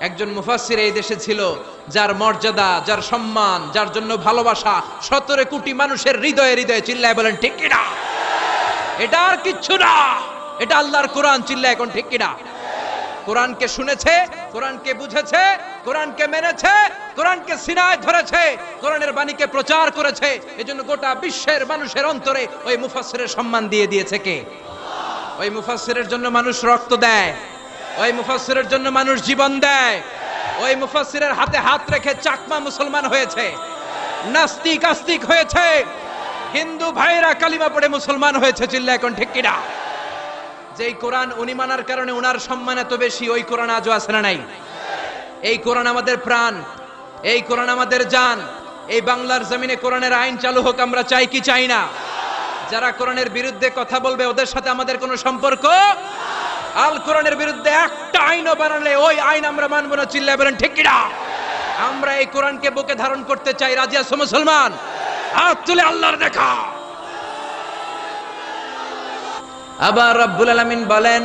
একজন মুফাসসির এই দেশে ছিল যার মর্যাদা, যার সম্মান, যার জন্য ভালোবাসা 17 কোটি মানুষের হৃদয়ে হৃদয়ে। চিল্লায় বলেন ঠিক কিনা? এটা আর কিচ্ছু না, এটা আল্লাহর কোরআন। চিল্লায় এখন ঠিক কিনা? কোরআনকে শুনেছে, কোরআনকে বুঝেছে, কোরআনকে মেনেছে, কোরআনকে সিনায় ধরেছে, কোরআনের বাণীকে প্রচার করেছে। এজন্য গোটা বিশ্বের মানুষের অন্তরে ওই মুফাসসিরের সম্মান দিয়ে দিয়েছে কে? ওই মুফাসসিরের জন্য মানুষ রক্ত দেয়, ওই মুফাসসিরের জন্য মানুষ জীবন দেয়, ওই মুফাসসিরের হাতে হাত রেখে চাকমা মুসলমান হয়েছে, নাস্তিক আস্তিক হয়েছে, হিন্দু ভাইরা কালিমা পড়ে মুসলমান হয়েছে। চিল্লায় এখন ঠিক কিনা? যেই কোরআন উনি মানার কারণে উনার সম্মান এত বেশি, ওই কোরআন আজও আছে না নাই? এই কোরআন আমাদের প্রাণ, এই কোরআন আমাদের জান। এই বাংলার জমিনে কোরআনের আইন চালু হোক, আমরা চাই কি চাই না? যারা কোরআনের বিরুদ্ধে কথা বলবে ওদের সাথে আমাদের কোনো সম্পর্ক। আল কোরআনের বিরুদ্ধে একটা আইনও বানালে ওই আইন আমরা মানব না। চিল্লায় বলেন ঠিক কিনা? আমরা এই কোরআনকে বুকে ধারণ করতে চাই। রাজি আছো মুসলমান? হাত তুলে আল্লাহর দেখা। আবার রব্বুল আলামিন বলেন,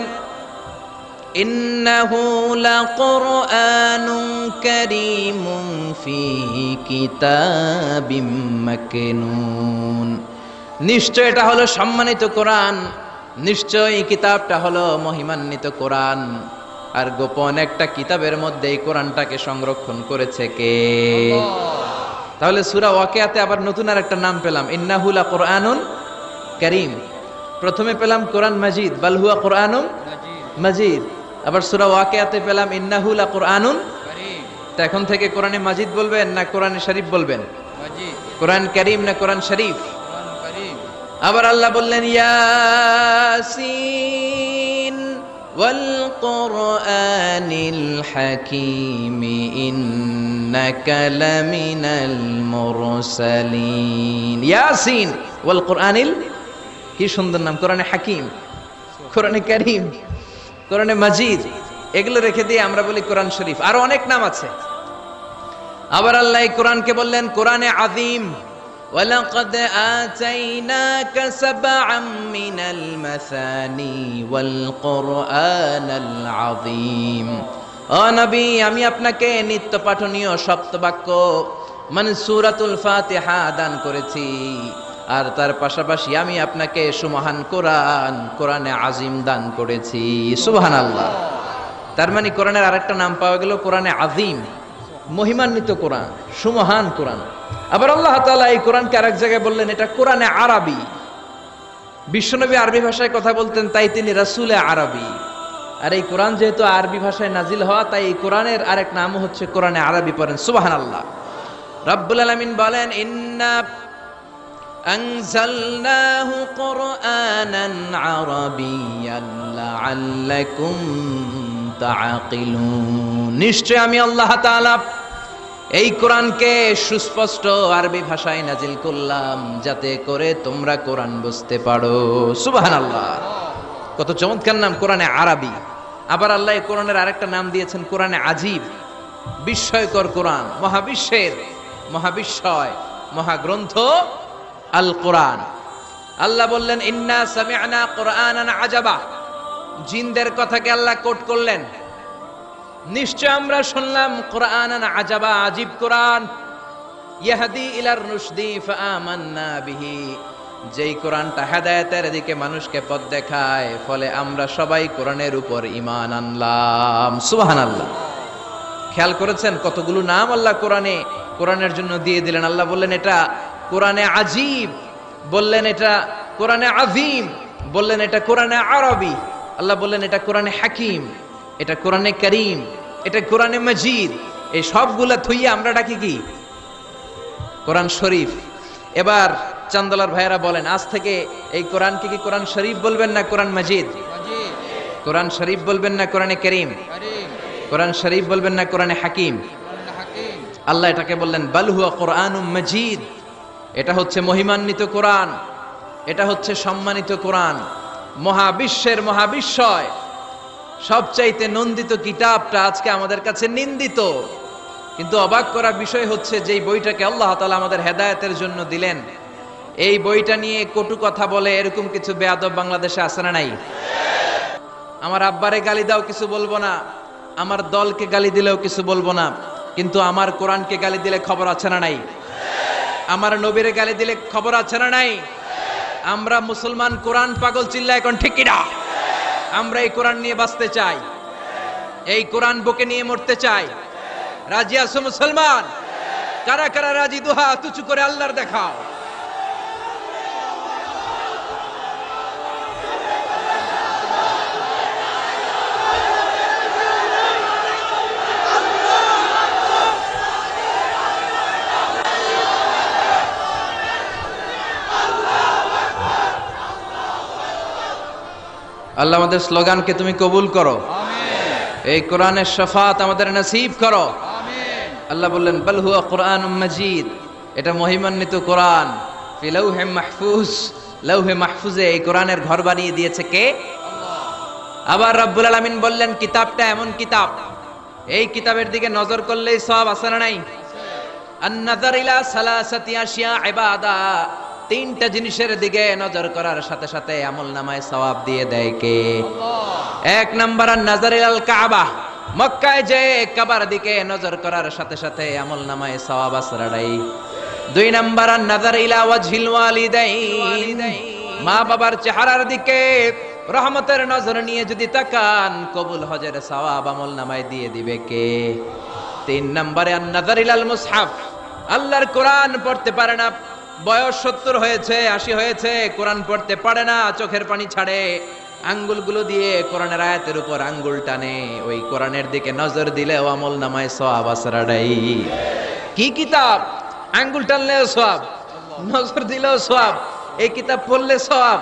ইন্নাহু লাকুরআনুন কারীমুন ফী কিতাবিম মাকনুন। নিশ্চয় এটা হলো সম্মানিত কোরআন, নিশ্চয় এই কিতাবটা হলো মহিমান্বিত কোরআন। আর গোপন একটা কিতাবের মধ্যে এই কোরআনটাকে সংরক্ষণ করেছে কে? তাহলে সূরা ওয়াকিয়াতে আবার নতুন আর একটা নাম পেলাম, ইন্নাহু লাকুরআনুন কারীম। প্রথমে পেলাম কোরআন মাজিদ, বাল হুয়া কোরআনুম মাজিদ। আবার সূরা ওয়াকিয়াতে পেলাম ইন্নাহু লাকুরআনুন কারীম। তো এখন থেকে কোরআনে মাজিদ বলবেন না কোরআনে শরীফ বলবেন? মাজিদ। কোরআন কারীম না কোরআন শরীফ? কোরআন কারীম। আবার আল্লাহ বললেন, ইয়াসিন ওয়াল কোরআনিল হাকীম ইন্নাকা লামিনাল মুরসালিন। ইয়াসিন ওয়াল কোরআনিল, কি সুন্দর নাম! কোরআনে হাকিম, কোরআনে কারীম, কোরআনে মাজিদ, এগুলো রেখে দিয়ে আমরা বলি কোরআন শরীফ। আরো অনেক নাম আছে। আবার আল্লাহ এই কোরআনকে বললেন কোরআনে আযীম, ওয়ালাকাদ আতাইনাকা সাবআম মিনাল মাসানি ওয়াল কোরআনাল আযীম। ও নবী, আমি আপনাকে নিত্য পাঠনীয় সপ্তবাক্য মানে সূরাতুল ফাতিহা দান করেছি, আর তার পাশাপাশি আমি আপনাকে সুমহান কোরআন, কোরআনে আযীম দান করেছি। সুবহানাল্লাহ। তার মানে কোরআনের আরেকটা নাম পাওয়া গেল কোরআনে আযীম, মহিমান্বিত কোরআন, সুমহান কোরআন। আবার আল্লাহ তাআলা এই কোরআনকে আরেক জায়গায় বললেন এটা কোরআনে আরবি। বিশ্বনবী আরবি ভাষায় কথা বলতেন, তাই তিনি রাসূলে আরবি। আর এই কোরআন যেহেতু আরবি ভাষায় নাজিল হওয়া, তাই এই কোরআনের আরেক নামও হচ্ছে কোরআনে আরবি। পড়েন সুবহানাল্লাহ। রব্বুল আলামিন বলেন, ইন্না আনজালনাহু কুরআনান আরাবিয়্যান লাআল্লাকুম তাআকিলুন। নিশ্চয় আমি আল্লাহ তাআলা এই কোরআনকে সুস্পষ্ট আরবি ভাষায় নাজিল করলাম যাতে করে তোমরা কোরআন বুঝতে পারো। সুবহানাল্লাহ। কত চমৎকার নাম, কোরআনে আরবি। আবার আল্লাহ এই কোরআনের আরেকটা নাম দিয়েছেন কোরআনে আজীব, বিস্ময়কর কোরআন, মহাবিশ্বের মহাবিস্ময় মহাগ্রন্থ আল কোরআন। আল্লাহ বললেন, ইন্না সামি'না কুরআনান আজাবা। জিনদের কথাকে আল্লাহ কোট করলেন, নিশ্চয় আমরা শুনলাম কুরআনান আজাবা, আজীব কোরআন। ইয়াহদি ইলার রুশদি ফাআমান্না বিহি। যেই কোরআনটা হেদায়েতের দিকে মানুষকে পথ দেখায়, ফলে আমরা সবাই কোরআনের উপর ঈমান আনলাম। সুবহানাল্লাহ। খেয়াল করেছেন কতগুলো নাম আল্লাহ কোরআনের জন্য দিয়ে দিলেন। আল্লাহ বললেন এটা কোরআনে আজীব, বললেন এটা কোরআনে আযীম, বললেন এটা কোরআনে আরবি। আল্লাহ বললেন এটা কোরআনে হাকিম, এটা কোরআনে কারীম, এটা কোরআনে মাজিদ। এই সবগুলা থুইয়া আমরা ডাকি কি? কোরআন শরীফ। এবার চান্দলার ভাইয়েরা বলেন, আজ থেকে এই কোরআনকে কি কোরআন শরীফ বলবেন না কোরআন মাজিদ? কোরআন শরীফ বলবেন না কোরআনে কারীম? কোরআন শরীফ বলবেন না কোরআনে হাকিম? আল্লাহ এটাকে বললেন বাল হুয়া কোরআনুম মাজিদ। এটা হচ্ছে মহিমান্বিত কোরআন, এটা হচ্ছে সম্মানিত কোরআন, মহাবিশ্বের মহাবিস্ময়। সবচাইতে নন্দিত কিতাবটা আজকে আমাদের কাছে নিন্দিত। কিন্তু অবাক করা বিষয় হচ্ছে যেই বইটাকে আল্লাহ তাআলা আমাদের হেদায়েতের জন্য দিলেন, এই বইটা নিয়ে কটু কথা বলে এরকম কিছু বেয়াদব বাংলাদেশে আছে না নাই? আমার আব্বারে গালি দাও কিছু বলবো না, আমার দলকে গালি দিলেও কিছু বলবো না, কিন্তু আমার কোরআনকে গালি দিলে খবর আছে না নাই? আমার নবীরে গালি দিলে খবর আছে না নাই? আমরা মুসলমান কোরআন পাগল, চিল্লা এখন ঠিক কিনা? আমরা এই কোরআন নিয়ে বাঁচতে চাই, এই কোরআন বুকে নিয়ে মরতে চাই। রাজি আছো মুসলমান? কারা কারা রাজি? দুহা তুচু করে আল্লাহর দেখাও। আল্লাহ আমাদের স্লোগানকে তুমি কবুল করো, এই কোরআনের শাফাত আমাদের নসিব করো। আল্লাহ বললেন বাল হুয়া কুরআনুম মাজিদ, এটা মহিমান্বিত কোরআন। ফি লাউহে মাহফুজ, লাউহে মাহফুজে এই কোরআনের ঘর বানিয়ে দিয়েছে কে? আবার রব্বুল আলামিন বললেন কিতাবটা এমন কিতাব, এই কিতাবের দিকে নজর করলেই সওয়াব আছে না নাই? আন-নাযার ইলা সালাসাতি আশিয়া ইবাদা, তিনটা জিনিসের দিকে নজর করার সাথে সাথে আমলনামায় সওয়াব দিয়ে দেয় কে? এক নাম্বার আন-নাযার ইলাল কাবা, মক্কায় যে কাবার দিকে নজর করার সাথে সাথে আমলনামায় সওয়াব আসরাড়াই। দুই নাম্বার আন-নাযার ইলা ওয়াজহিল ওয়ালিদাইন, মা বাবার চেহারার দিকে রহমতের নজর নিয়ে যদি তাকান, কবুল হজের সওয়াব আমলনামায় দিয়ে দিবে কে? তিন নম্বরে আন-নাযার ইলাল মুসহাফ, আল্লাহর কোরআন পড়তে পারে না, বয়স 70 হয়েছে 80 হয়েছে, কোরআন পড়তে পারে না, চোখের পানি ছাড়ে, আঙ্গুলগুলো দিয়ে কোরআনের আয়াতের উপর আঙ্গুল টানে, ওই কোরআনের দিকে নজর দিলেও আমলনামায় সওয়াব আসরাড়াই। কি কিতাব? আঙ্গুল টানলেও সওয়াব, নজর দিলেও সওয়াব, এই কিতাব পড়লে সওয়াব,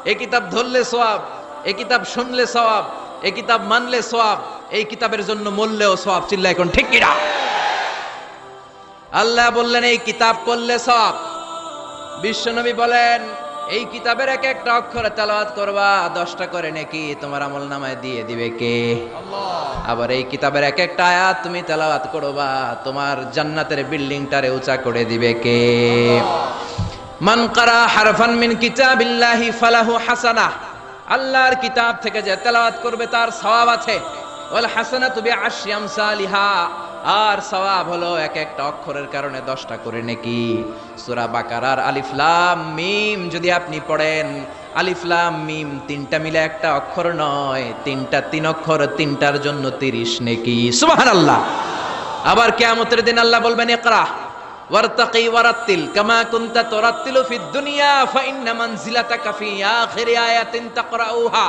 এই কিতাব ধরলে সওয়াব, এই কিতাব শুনলে সওয়াব, এই কিতাব মানলে সওয়াব, এই কিতাবের জন্য মরলেও সওয়াব। চিল্লা এখন ঠিক কিনা? আল্লাহ বললেন এই কিতাব পড়লে সওয়াব। বিশ্বনবী বলেন এই কিতাবের এক একটা অক্ষরে তেলাওয়াত করবা, 10টা করে নেকি তোমার আমলনামায় দিয়ে দিবে কে? আল্লাহ। আবার এই কিতাবের এক একটা আয়াত তুমি তেলাওয়াত করবা, তোমার জান্নাতের বিল্ডিংটারে উঁচা করে দিবে কে? মান কারা হারফান মিন কিতাবিল্লাহি ফালাহু হাসানাহ, আল্লাহর কিতাব থেকে যে তেলাওয়াত করবে তার সওয়াব আছে। ওয়াল হাসানাতু বিআশরি আমসালিহা, আর সওয়াব হলো এক একটা অক্ষরের কারণে 10টা করে নেকি। সূরা বাকারার আলিফ লাম মিম যদি আপনি পড়েন, আলিফ লাম মিম তিনটা মিলে একটা অক্ষর নয়, তিনটা 3 অক্ষর, তিনটার জন্য 30 নেকি। সুবহানাল্লাহ। আবার কিয়ামতের দিন আল্লাহ বলবেন ইকরা ওয়ারতাকি ওয়ারাত্তিল কামা কুনতা তুরাত্তিলু ফিদ দুনিয়া ফাইন্না মানজিলাতাকা ফি আখিরি আয়াতিন তাকরাউহা।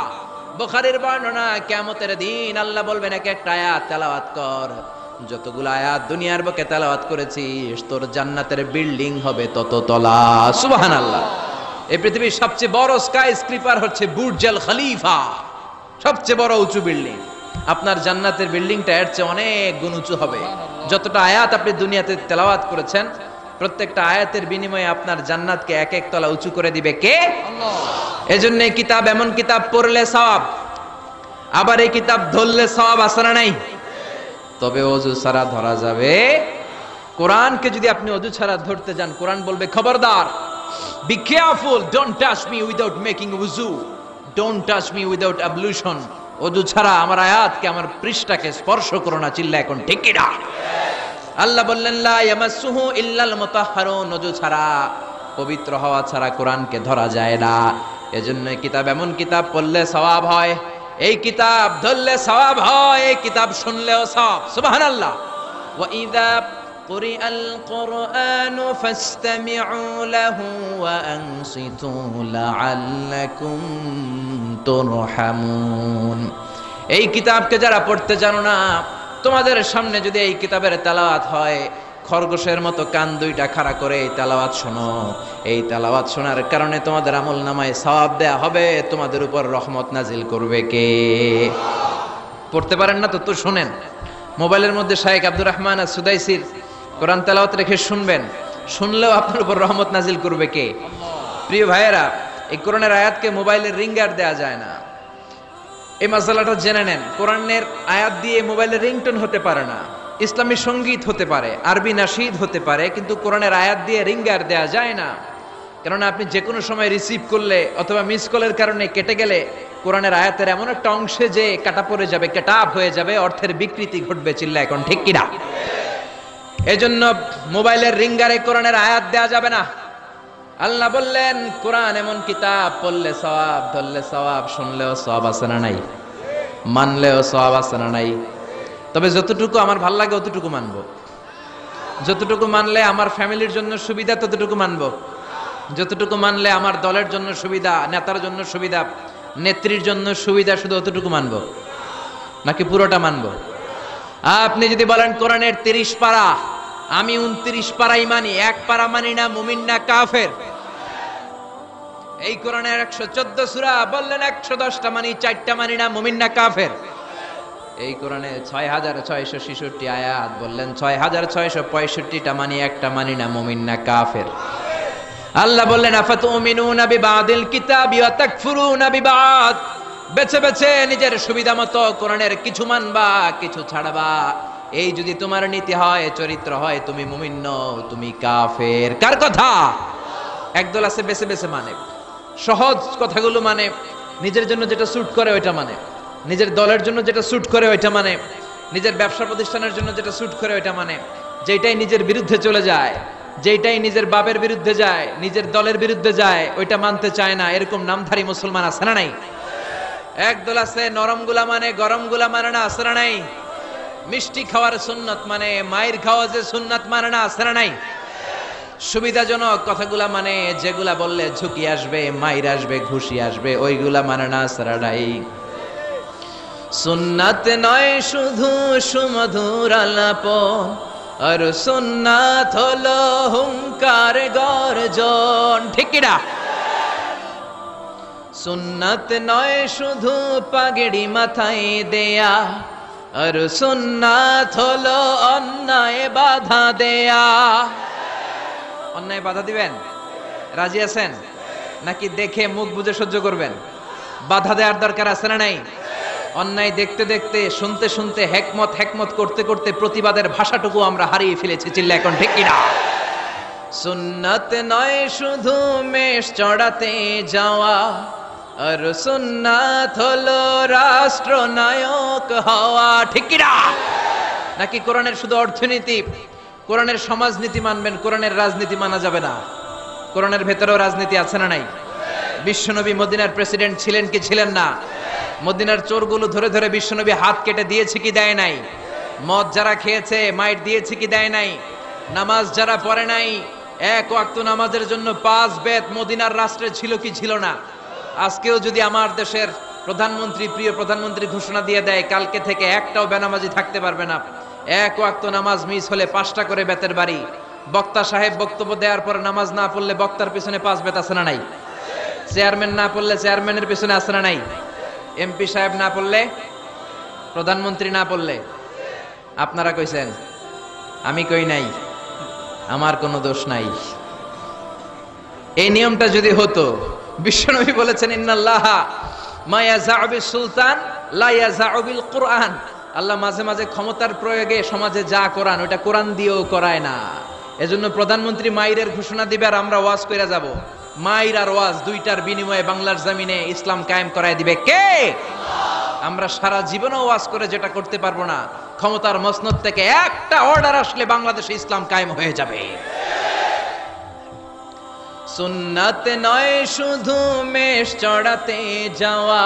বুখারীর বর্ণনা, কিয়ামতের দিন আল্লাহ বলবেন এক একটা আয়াত তেলাওয়াত কর, যতগুলো আয়াত দুনিয়ার বুকে তেলাওয়াত করেছিস তোর জান্নাতের বিল্ডিং হবে তত তলা। সুবহানাল্লাহ। এই পৃথিবীর সবচেয়ে বড় স্কাই স্ক্রিপার হচ্ছে বুর্জ আল খলিফা, সবচেয়ে বড় উঁচু বিল্ডিং। আপনার জান্নাতের বিল্ডিংটা এর চেয়ে অনেক গুণ উঁচু হবে। যতটা আয়াত আপনি দুনিয়াতে তেলাওয়াত করেছেন, প্রত্যেকটা আয়াতের বিনিময়ে আপনার জান্নাতকে এক এক তলা উঁচু করে দিবে কে? আল্লাহ। এজন্য এই কিতাব এমন কিতাব পড়লে সওয়াব, আবার এই কিতাব ধরলে সওয়াব আছে না নাই? তবে ওযু ছাড়া ধরা যাবে। কোরআনকে যদি আপনি ওযু ছাড়া ধরতে যান, কোরআন বলবে খবরদার, be careful, don't touch me without making ওযু, ডোন্ট টাচ মি উইদাউট অ্যাবলুশন। ওযু ছাড়া আমার আয়াতকে, আমার পৃষ্ঠাকে স্পর্শ করো না। চিল্লা এখন ঠিক কি না? আল্লাহ বললেন লা ইয়ামাসসুহু ইল্লাল মুতাহহারুন, ওযু ছাড়া, পবিত্র হওয়া ছাড়া কোরআনকে ধরা যায় না। এজন্য কিতাব এমন কিতাব পড়লে সওয়াব হয়, এই কিতাব ধরলে সওয়াব হয়, এই কিতাব শুনলেও সওয়াব। সুবহানাল্লাহ। ওয়া ইযা কুরিআল কুরআনু ফাসতামিউ লাহু ওয়া আনসিতু লাআল্লাকুম তুরহামুন। এই কিতাবকে যারা পড়তে জানো না, তোমাদের সামনে যদি এই কিতাবের তেলাওয়াত হয়, খরগোশের মতো কান দুইটা খাড়া করে এই তেলাওয়াত শোনো। এই তেলাওয়াত শোনার কারণে তোমাদের আমলনামায় সওয়াব দেয়া হবে, তোমাদের উপর রহমত নাজিল করবে কে? পড়তে পারেন না তো শুনেন। মোবাইলের মধ্যে শাইখ আব্দুর রহমান আস-সুদাইসির কোরআন তেলাওয়াত রেখে শুনবেন, শুনলেও আপনার উপর রহমত নাজিল করবে কে? প্রিয় ভাইয়েরা, এই কোরআনের আয়াতকে মোবাইলের রিঙ্গার দেয়া যায় না। এই মাসালাটা জেনে নেন। কোরআনের আয়াত দিয়ে মোবাইলের রিংটোন হতে পারে না, ইসলামী সঙ্গীত হতে পারে, আরবি নাশিদ হতে পারে, কিন্তু কোরআনের আয়াত দিয়ে রিঙ্গার দেয়া যায় না। কেননা আপনি যে কোনো সময় রিসিভ করলে অথবা মিস কলের কারণে কেটে গেলে কোরআনের আয়াতের এমন একটা অংশে যে কাটা পড়ে যাবে, কাটাপ হয়ে যাবে, অর্থের বিকৃতি ঘটবে। চিল্লা এখন ঠিক কিনা? এজন্য মোবাইলের রিঙ্গারে কোরআনের আয়াত দেয়া যাবে না। আল্লাহ বললেন কোরআন এমন কিতাব, পড়লে সওয়াব, ধরলে সওয়াব, শুনলেও সওয়াব আছে না নাই, মানলেও সওয়াব আছে না নাই। তবে যতটুকু আমার ভাল লাগে অতটুকু মানবো, যতটুকু মানলে আমার ফ্যামিলির জন্য সুবিধা ততটুকু মানবো, যতটুকু মানলে আমার দলের জন্য সুবিধা, নেতার জন্য সুবিধা, নেত্রীর জন্য সুবিধা, শুধু অতটুকু মানবো নাকি পুরোটা মানবো? আপনি যদি বলেন কোরআনের 30 পারা, আমি 29 পারাই মানি, 1 পারা মানি না, মুমিন না কাফের। এই কোরআনের 114 সূরা, বললেন 110টা মানি, 4টা মানি না, মুমিন না কাফের। এই কোরআনে 6666 আয়াত, বললেন 6665টা মানি, একটা মানি না, মুমিন না কাফের। আল্লাহ বললেন আফাতুমিনুনা বিবাদিল কিতাবি ওয়া তাকফুরুনা বিবাদ, বেছে বেছে নিজের সুবিধা মতো কোরআনের কিছু মানবা, কিছু ছাড়বা। এই যদি তোমার নীতি হয়, চরিত্র হয়, তুমি মুমিন নও, তুমি কাফের। কার কথা? একদল আছে বেছে বেছে মানে, সহজ কথাগুলো মানে, নিজের জন্য যেটা স্যুট করে ওইটা মানে, নিজের দলের জন্য যেটা স্যুট করে ওইটা মানে, নিজের ব্যবসা প্রতিষ্ঠানের জন্য যেটা স্যুট করে ওইটা মানে, যেটাই নিজের বিরুদ্ধে চলে যায়, যেটাই নিজের বাপের বিরুদ্ধে যায়, নিজের দলের বিরুদ্ধে যায়, ওইটা মানতে চায় না। এরকম নামধারী মুসলমান আছে না নাই? একদল আছে নরম গুলা মানে, গরম গুলা মানে না, আছে না নাই? মিষ্টি খাওয়ার সুন্নাত মানে, মায়ের খাওয়া যে সুন্নাত মানে না, আছে না নাই? সুবিধাজনক কথাগুলা মানে, যেগুলা বললে ঝুঁকি আসবে, মাইর আসবে, ঘুষি আসবে, ওইগুলা মানে না, আছে না নাই? সুন্নাত নয় শুধু সুমধুর আলাপন, আর সুন্নাত হলো হুঙ্কার গর্জন। ঠিক কিনা? সুন্নাত নয় শুধু পাগড়ি মাথায় দেয়া, আর সুন্নাত হলো অন্যায় বাধা দেয়া। অন্যায় বাধা দিবেন? রাজি আছেন নাকি দেখে মুখ বুজে সহ্য করবেন? বাধা দেওয়ার দরকার আছে না নাই? অন্যায় দেখতে দেখতে, শুনতে শুনতে, হেকমত করতে করতে প্রতিবাদের ভাষাটুকু আমরা হারিয়ে ফেলেছি। চিল্লা এখন ঠিক কিনা? সুন্নাত নয় শুধু মেষ চড়াতে যাওয়া, আর সুন্নাত হলো রাষ্ট্রনায়ক হওয়া। ঠিক কিনা? নাকি কোরআনের শুধু অর্থনীতি, কোরআনের সমাজনীতি মানবেন, কোরআনের রাজনীতি মানা যাবে না? কোরআনের ভেতরেও রাজনীতি আছে না নাই? বিশ্বনবী মদিনার প্রেসিডেন্ট ছিলেন কি ছিলেন না? মদিনার চোরগুলো ধরে ধরে বিশ্বনবী হাত কেটে দিয়েছে কি দেয় নাই? মদ যারা খেয়েছে মাইট দিয়েছে কি দেয় নাই? নামাজ যারা পড়ে নাই, 1 ওয়াক্ত নামাজের জন্য 5 বেত মদিনার রাষ্ট্রে ছিল কি ছিল না? আজকেও যদি আমার দেশের প্রধানমন্ত্রী, প্রিয় প্রধানমন্ত্রী ঘোষণা দিয়ে দেয় কালকে থেকে একটাও বেনামাজি থাকতে পারবে না, 1 ওয়াক্ত নামাজ মিস হলে 5টা করে বেতের বাড়ি। বক্তা সাহেব বক্তব্য দেওয়ার পর নামাজ না পড়লে বক্তার পিছনে 5 বেত আছে না নাই? চেয়ারম্যান না পড়লে চেয়ারম্যানের পিছনে আছে না নাই? এমপি সাহেব না পড়লে, প্রধানমন্ত্রী না পড়লে। আপনারা কইছেন, আমি কই নাই, আমার কোনো দোষ নাই। এই নিয়মটা যদি হতো, বিশ্বনবী বলেছেন ইন্নাল্লাহা মা ইয়াযাউ বিস সুলতান লা ইয়াযাউ বিল কুরআন, আল্লাহ মাঝে মাঝে ক্ষমতার প্রয়োগে সমাজে যা কোরআন, ওটা কোরআন দিয়েও করায় না। এজন্য প্রধানমন্ত্রী মাইরের ঘোষণা দিবে আর আমরা ওয়াজ কইরা যাব। মাইর আর ওয়াজ দুইটার বিনিময়ে বাংলার জমিনে ইসলাম কায়েম করায় দিবে কে? আমরা সারা জীবনও ওয়াজ করে যেটা করতে পারবো না, ক্ষমতার মসনদ থেকে একটা অর্ডার আসলে বাংলাদেশে ইসলাম কায়েম হয়ে যাবে। সুন্নাত নয় শুধু মেষ চড়াতে যাওয়া,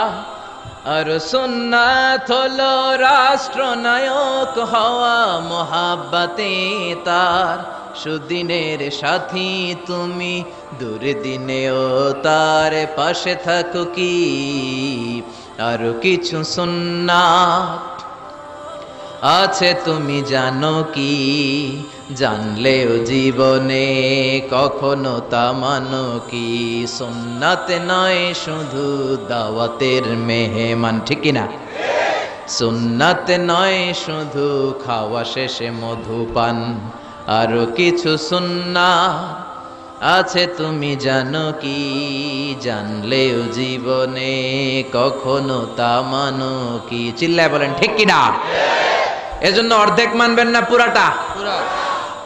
আর সুন্নাত হলো রাষ্ট্রনায়ক হওয়া। মোহাব্বতে তার সুদিনের সাথী তুমি, দুর্দিনেও তার পাশে থাকো কি? আর কিছু সুন্নাত আছে তুমি জানো কি? জানলেও জীবনে কখনো তা মানো কি? সুন্নাত নয় শুধু দাওয়াতের মেহমান। ঠিক কিনা? সুন্নাত নয় শুধু খাওয়া শেষে মধুপান, আরো কিছু সুন্নাত আছে তুমি জানো কি? জানলেও জীবনে কখনো তা মানো কি? চিল্লায় বলেন ঠিক কিনা? এজন্য অর্ধেক মানবেন না পুরাটা?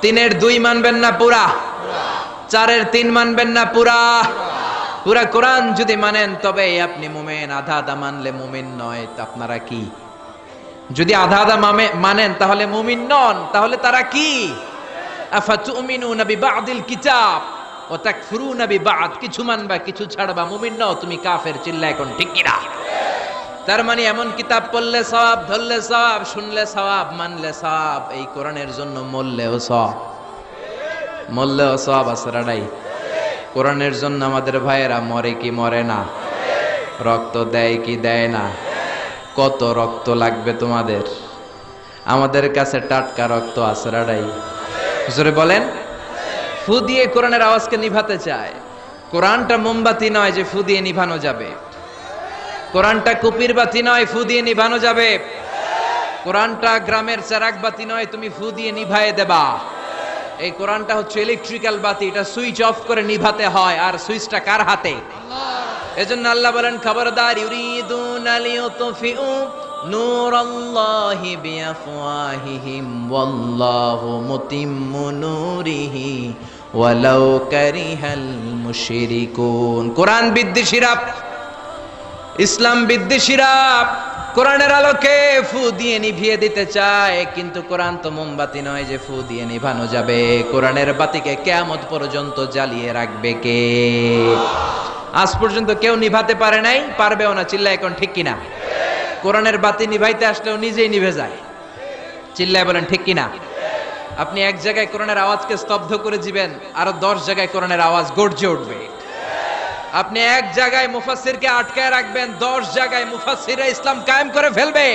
3-এর 2 মানবেন না পুরা? চারের তিন মানবেন না পুরা? পুরা কোরআন যদি মানেন তবে আপনি মুমিন, আধা আধা মানলে মুমিন নয়। তা আপনারা কি? যদি আধা আধা মানেন তাহলে মুমিন নন, তাহলে তারা কি? আফাতুমিনুনা বিবাদিল কিতাব ওয়া তাকফুরুনা বিবাদ, কিছু মানবা কিছু ছাড়বা, মুমিন নও তুমি কাফের। চিল্লা এখন ঠিক কি না? তার মানে এমন কিতাব পড়লে সওয়াব, ধরলে সওয়াব, শুনলে সওয়াব, মানলে সওয়াব, এই কোরআনের জন্য মরলেও সওয়াব, মরলেও সওয়াব আছে নাই? কোরআনের জন্য আমাদের ভাইয়েরা মরে কি মরে না? রক্ত দেয় কি দেয় না? কত রক্ত লাগবে তোমাদের? আমাদের কাছে টাটকা রক্ত আছে নাই? জোরে বলেন। ফু দিয়ে কোরআনের আওয়াজকে নিভাতে চায়। কোরআনটা মোমবাতি নয় যে ফু দিয়ে নিভানো যাবে। কোরআনটা কুপির বাতি নয় ফু দিয়ে নিভানো যাবে। কোরআনটা গ্রামের চারাক বাতি নয় তুমি ফু দিয়ে নিভায়ে দেবা। এই কোরআনটা হচ্ছে ইলেকট্রিক্যাল বাতি, এটা সুইচ অফ করে নিভাতে হয়, আর সুইচটা কার হাতে? এজন্য আল্লাহ বলেন খবরদার, ইউরিদুনা লিইউতফিউ নূরাল্লাহি বিআফওয়াহিহিম ওয়াল্লাহু মুতিম্মু নূরিহি ওয়ালাউ কারিহাল মুশরিকুন। কোরআন বিদ্বেষীরা, ইসলাম বিদ্বেষীরা কোরআনের আলোকে ফু দিয়ে নিভিয়ে দিতে চায়, কিন্তু কোরআন তো মোমবাতি নয় যে ফু দিয়ে নিভানো যাবে। কোরআনের বাতিকে কিয়ামত পর্যন্ত জ্বালিয়ে রাখবে কে? আজ পর্যন্ত কেউ নিভাতে পারে নাই, পারবেও না। চিল্লা এখন ঠিক কিনা? কোরআনের বাতি নিভাইতে আসলেও নিজেই নিভে যায়। চিল্লায় বলেন ঠিক কিনা? আপনি এক জায়গায় কোরআনের আওয়াজকে স্তব্ধ করে দিবেন, আরো 10 জায়গায় কোরআনের আওয়াজ গর্জে উঠবে। আপনি এক জায়গায় মুফাসসিরকে আটকায় রাখবেন, 10 জায়গায় মুফাসসিররা ইসলাম কায়েম করে ফেলবে।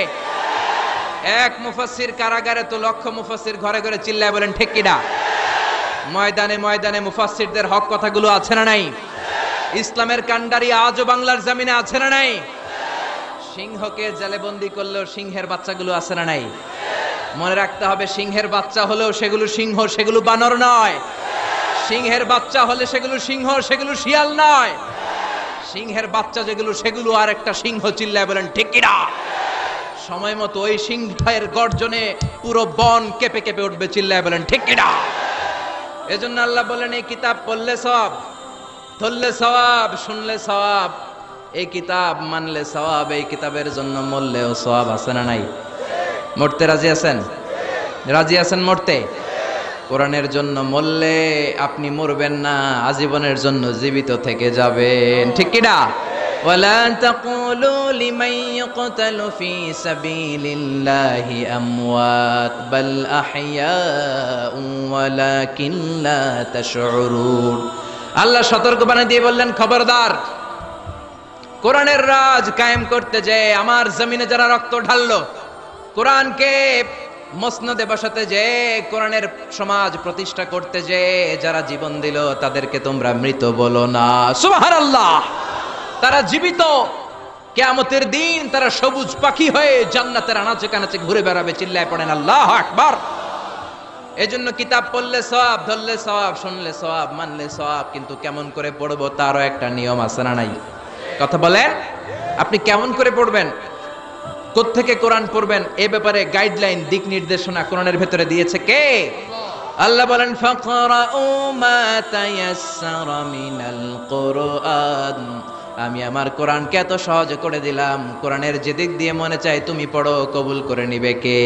এক মুফাসসির কারাগারে তো লক্ষ মুফাসসির ঘরে ঘরে। চিল্লায় বলেন ঠিক কিনা? ময়দানে ময়দানে মুফাসসিরদের হক কথাগুলো আছে না নাই? ইসলামের কান্ডারি আজও বাংলার জমিনে আছে না নাই? সিংহকে জেলে বন্দী করলেও সিংহের বাচ্চাগুলো আছে না নাই? মনে রাখতে হবে, সিংহের বাচ্চা হলেও সেগুলো সিংহ, সেগুলো বানর নয়। সিংহের বাচ্চা হলে সেগুলো সিংহ, সেগুলো শিয়াল নয়। সিংহের বাচ্চা যেগুলো, সেগুলো আর একটা সিংহ। চিল্লায় বলেন ঠিক কিনা? সময় মতো ওই সিংহের গর্জনে পুরো বন কেঁপে কেঁপে উঠবে। চিল্লায় বলেন ঠিক কিনা? এজন্য আল্লাহ বলেন এই কিতাব পড়লে সওয়াব, ধরলে সওয়াব, শুনলে সওয়াব, এই কিতাব মানলে সওয়াব, এই কিতাবের জন্য মরলেও সওয়াব আছে না নাই? মরতে রাজি আছেন? রাজি আছেন মরতে? কোরআনের জন্য মরলে আপনি মরবেন না, আজীবনের জন্য জীবিত থেকে যাবেন। ঠিক কি না? ওয়ালা তাকুলু লিমান ইয়াকতালু ফি সাবিলিল্লাহি আমওয়াত বাল আহইয়াউ ওয়ালাকিন লা তাশউরুন। আল্লাহ সতর্ক বানিয়ে দিয়ে বললেন খবরদার, কোরআনের রাজ কায়েম করতে যে আমার জমিনে যারা রক্ত ঢাললো, কোরআনকে মসনদে বসাতে যে, কোরআনের সমাজ প্রতিষ্ঠা করতে যে যারা জীবন দিল, তাদেরকে তোমরা মৃত বলো না। সুবহানাল্লাহ। তারা জীবিত। কিয়ামতের দিন তারা সবুজ পাখি হয়ে জান্নাতের আনাচে কানাচে ঘুরে বেড়াবে। চিল্লায় পড়েন আল্লাহু আকবার। এজন্য কিতাব পড়লে সওয়াব, ধরলে সওয়াব, শুনলে সওয়াব, মানলে সওয়াব, কিন্তু কেমন করে পড়বো তারও একটা নিয়ম আছে না নাই? কথা বলেন, আপনি কেমন করে পড়বেন, কোত্থেকে কোরআন পড়বেন, এ ব্যাপারে গাইডলাইন, দিক নির্দেশনা কোরআনের ভেতরে দিয়েছে কে? আল্লাহ বলেন ফাকরাউ মা তায়াসসারা মিনাল কুরআন। আমি আমার কোরআনকে এত সহজ করে দিলাম, কোরআনের যে দিক দিয়ে মনে চাই তুমি পড়ো, কবুল করে নিবে কে?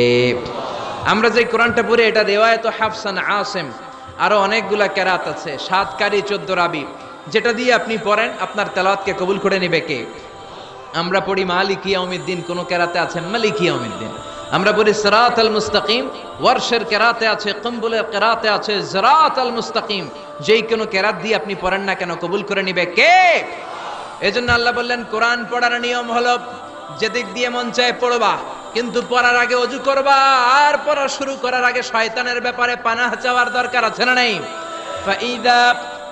আমরা যে কোরআনটা পড়ি এটা রিওয়ায়াত হাফসান আসিম, আরো অনেকগুলা কেরাত আছে, 7 কারি 14 রাবি, যেটা দিয়ে আপনি পড়েন আপনার তেলাওয়াতকে কবুল করে নিবে কে? আমরা পড়ি মালিকি ইয়াউমিদ্দিন, কোন কেরাতে আছেন মালিকি ইয়াউমিদ্দিন। আমরা পড়ি সিরাতাল মুস্তাকিম, ওয়ারশের কেরাতে আছে, কুম্বুলের কেরাতে আছে সিরাতাল মুস্তাকিম। যেই কোন কেরাত দিয়ে আপনি পড়েন না কেন কবুল করে নিবে কে? এজন্য আল্লাহ বললেন কোরআন পড়ার নিয়ম হলো যেদিক দিয়ে মন চায় পড়বা, কিন্তু পড়ার আগে ওযু করবা, আর পড়া শুরু করার আগে শয়তানের ব্যাপারে পানাহ চাওয়ার দরকার আছে না নাই? ফাইদা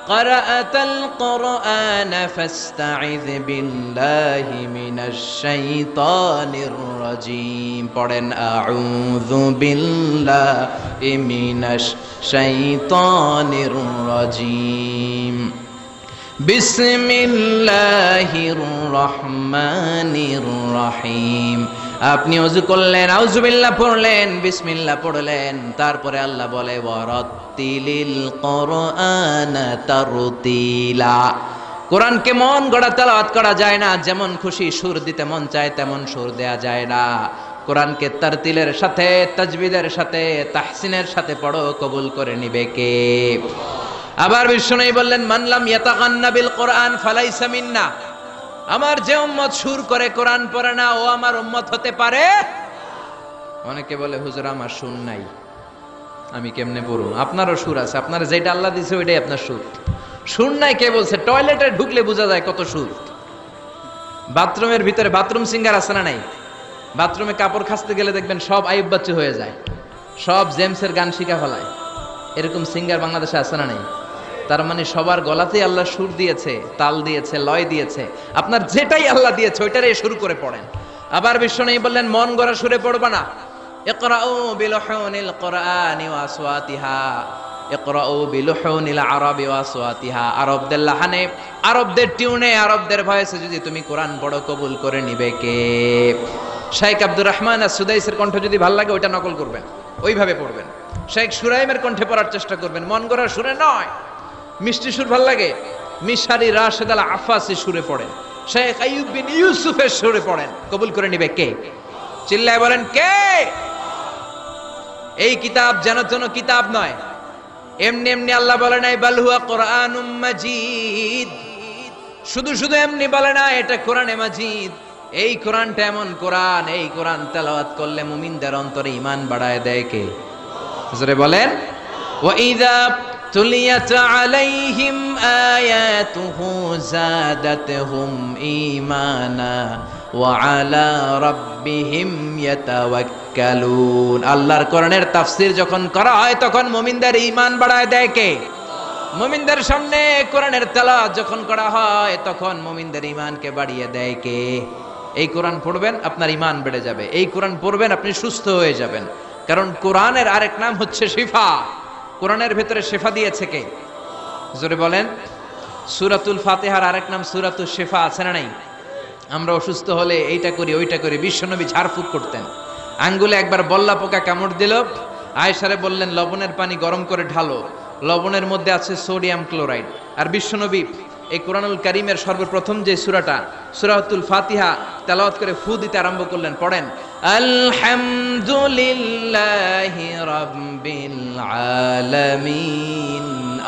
ক্বারাআতাল কুরআন ফাস্তাইয বিল্লাহি মিনাশ শাইতানির রাজীম। পড়েন আউযু বিল্লাহি মিনাশ শাইতানির রাজীম। বিসমিল্লাহির রহমানির রহিম। আপনি ওযু করলেন, আউযুবিল্লাহ পড়লেন, বিসমিল্লাহ পড়লেন, তারপরে আল্লাহ বলে ওয়ারাত্তিলিল কুরআনা তারতিলা। কোরআনকে মন গড়া তেলাওয়াত করা যায় না, যেমন খুশি সুর দিতে মন চায় তেমন সুর দেয়া যায় না। কোরআনকে তারতিলের সাথে, তাজবিদের সাথে, তাহসিনের সাথে পড়ো, কবুল করে নিবে কে? আবার বিষ্ণু বললেন মান লাম ইয়াতাগান্না বিল কোরআন ফালাইসা মিন্না। আমার যে উম্মত সুর করে কোরআন পড়ে না, ও আমার উম্মত হতে পারে? অনেকে বলে হুজুর আমার সুর নাই, আমি কেমনে পড়ব? আপনারও সুর আছে, আপনার যেটা আল্লাহ দিয়েছে ওইটাই আপনার সুর। সুর নাই কে বলছে? টয়লেটে ঢুকলে বোঝা যায় কত সুর। বাথরুমের ভিতরে বাথরুম সিঙ্গার আছে না নাই? বাথরুমে কাপড় খাসতে গেলে দেখবেন সব আইব বাচ্চু হয়ে যায়, সব জেমসের গান শিখা ফেলায়। এরকম সিঙ্গার বাংলাদেশে আছে না নাই? তার মানে সবার গলাতেই আল্লাহ সুর দিয়েছে, তাল দিয়েছে, লয় দিয়েছে। আপনার যেটাই আল্লাহ দিয়েছে ওইটারে শুরু করে পড়েন। আবার বিষ্ণু বললেন মন গড়া সুরে পড়বা না। ইকরাউ বিলুহুনিল কুরআনি ওয়া আসওয়াতিহা, ইকরাউ বিলুহুনিল আরাবি ওয়া আসওয়াতিহা। আরবদের লাহানে, আরবদের টিউনে, আরবদের ভয়েসে যদি তুমি কোরআন পড়ো, কবুল করে নিবে কে? শেখ আব্দুর রহমান আর-সুদাইসের কণ্ঠ যদি ভালো লাগে ওইটা নকল করবেন, ওইভাবে পড়বেন। শেখ সুরাইমের কণ্ঠে পড়ার চেষ্টা করবেন, মন গড়া সুরে নয়। মিষ্টি সুর ভাল লাগে, মিশারি রাশেদ আল আফাসি সুরে পড়েন, শেখ আইয়ুব বিন ইউসুফের সুরে পড়েন, কবুল করে নিবে কে? চিল্লায় বলেন কে? এই কিতাব যেন যেন কিতাব নয়, এমনি এমনি আল্লাহ বলে নাই বাল হুয়া কুরআনুম মাজিদ। শুধু শুধু এমনি বলে না এটা কোরআনে মাজিদ। এই কোরআনটা এমন কোরআন, এই কোরআন তেলাওয়াত করলে মুমিনদের অন্তরে ঈমান বাড়ায় দেয় কে? জোরে বলেন। ওয়া ইযা তুলিয়াত আলাইহিম আয়াতুহু যাদাতহুম ঈমানা ওয়া আলা রাব্বিহিম ইয়াতাওয়াক্কালুন। আল্লাহর কোরআনের তাফসীর যখন করা হয় তখন মুমিনদের ঈমান বাড়ায় দেয় কে? মুমিনদের সামনে কোরআনের তেলাওয়াত যখন করা হয় তখন মুমিনদের ঈমানকে বাড়িয়ে দেয় কে? এই কোরআন পড়বেন আপনার ঈমান বেড়ে যাবে, এই কোরআন পড়বেন আপনি সুস্থ হয়ে যাবেন। কারণ কোরআনের আরেক নাম হচ্ছে শিফা। কোরআনের ভেতরে শিফা দিয়েছে কে? জোরে বলেন। সূরাতুল ফাতিহার আরেক নাম সূরাতুশ শিফা, আছে না নাই? আমরা অসুস্থ হলে এইটা করি ওইটা করি, বিশ্বনবী ঝাড়ফুঁক করতেন। আঙ্গুলে একবার বল্লা পোকা কামড় দিল, আয়েশারে বললেন লবণের পানি গরম করে ঢালো, লবণের মধ্যে আছে সোডিয়াম ক্লোরাইড। আর বিশ্বনবী এই কোরআনুল কারীমের সর্বপ্রথম যে সূরাটা সূরাতুল ফাতিহা তেলাওয়াত করে ফু দিতে আরম্ভ করলেন। পড়েন আলহামদুলিল্লাহি রাব্বিল আলামিন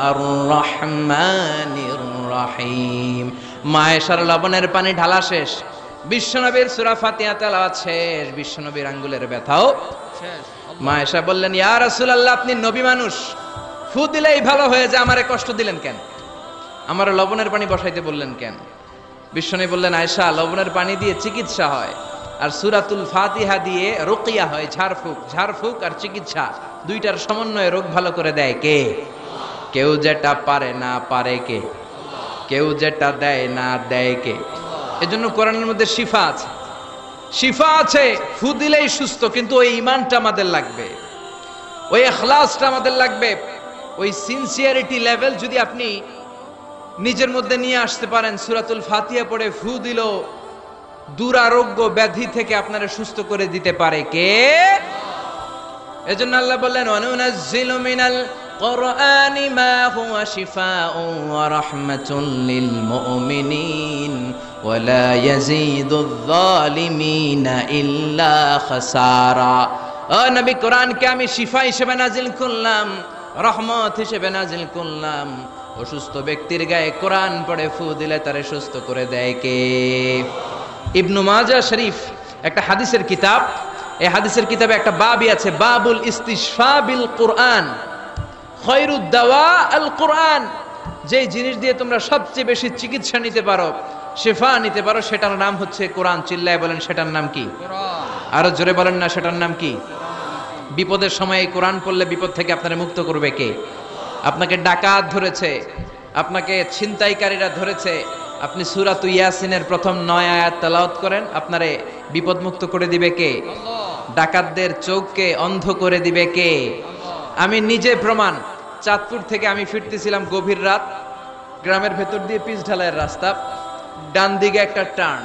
আর রহমানির রহিম। মায়েশার লবণের পানি ঢালা শেষ, বিশ্বনবীর সূরা ফাতিহা তেলাওয়াত শেষ, বিশ্বনবীর আঙ্গুলের ব্যথাও শেষ। মায়েশা বললেন ইয়া রাসূলুল্লাহ আপনি নবী মানুষ, ফু দিলেই ভালো হয়ে যায়, আমারে কষ্ট দিলেন কেন? আমার লবণের পানি বসাইতে বললেন কেন? বিশ্বনবী বললেন আয়েশা লবণের পানি দিয়ে চিকিৎসা হয়, আর সূরাতুল ফাতিহা দিয়ে রুকিয়া হয়, ঝাড়ফুঁক। ঝাড়ফুঁক আর চিকিৎসা দুইটার সমন্বয়ে রোগ ভালো করে দেয় কে? কেউ যেটা পারে না পারে কে? কেউ যেটা দেয় না দেয় কে? এজন্য কোরআনের মধ্যে শিফা আছে, শিফা আছে। ফু দিলেই সুস্থ, কিন্তু ওই ঈমানটা আমাদের লাগবে, ওই ইখলাসটা আমাদের লাগবে, ওই সিনসিয়ারিটি লেভেল যদি আপনি নিজের মধ্যে নিয়ে আসতে পারেন, সূরাতুল ফাতিহা পড়ে ফু দিল দুরারোগ্য ব্যাধি থেকে আপনারা সুস্থ করে দিতে পারে কে? এজন্য আল্লাহ বললেন ওয়ানুনাজ্জিলু মিনাল কুরআনি মা হুয়া শিফাউন ওয়া রাহমাতুল লিল মুমিনিন ওয়া লা ইয়াজিদুয যালিমিনা ইল্লা খাসারা। ও নবী কোরআনকে আমি শিফা হিসেবে নাজিল করলাম, রহমত হিসেবে নাজিল করলাম। অসুস্থ ব্যক্তির গায়ে কোরআন পড়ে ফু দিলে তারে সুস্থ করে দেয় কে? ইবনু মাজাহ শরীফ একটা হাদিসের কিতাব, এই হাদিসের কিতাবে একটা বাবই আছে, বাবুল ইস্তিশফা বিল কুরআন খায়রুদ দাওয়া আল কুরআন। যে জিনিস দিয়ে তোমরা সবচেয়ে বেশি চিকিৎসা নিতে পারো, শিফা নিতে পারো, সেটার নাম হচ্ছে কোরআন। চিল্লায় বলেন সেটার নাম কি? কোরআন। আরো জোরে বলেন না সেটার নাম কি? বিপদের সময় এই কোরআন পড়লে বিপদ থেকে আপনারা মুক্ত করবে কে? আপনাকে ডাকাত ধরেছে, আপনাকে ছিনতাইকারীরা ধরেছে, আপনি সূরাত ইয়াসিনের প্রথম 9 আয়াত তেলাওয়াত করেন, আপনারে বিপদ মুক্ত করে দিবে কে? ডাকাতদের চোখকে অন্ধ করে দিবে কে? আমি নিজে প্রমাণ। চাঁদপুর থেকে আমি ফিরতেছিলাম গভীর রাত, গ্রামের ভেতর দিয়ে পিচ ঢালাইয়ের রাস্তা, ডান দিকে একটা টার্ন,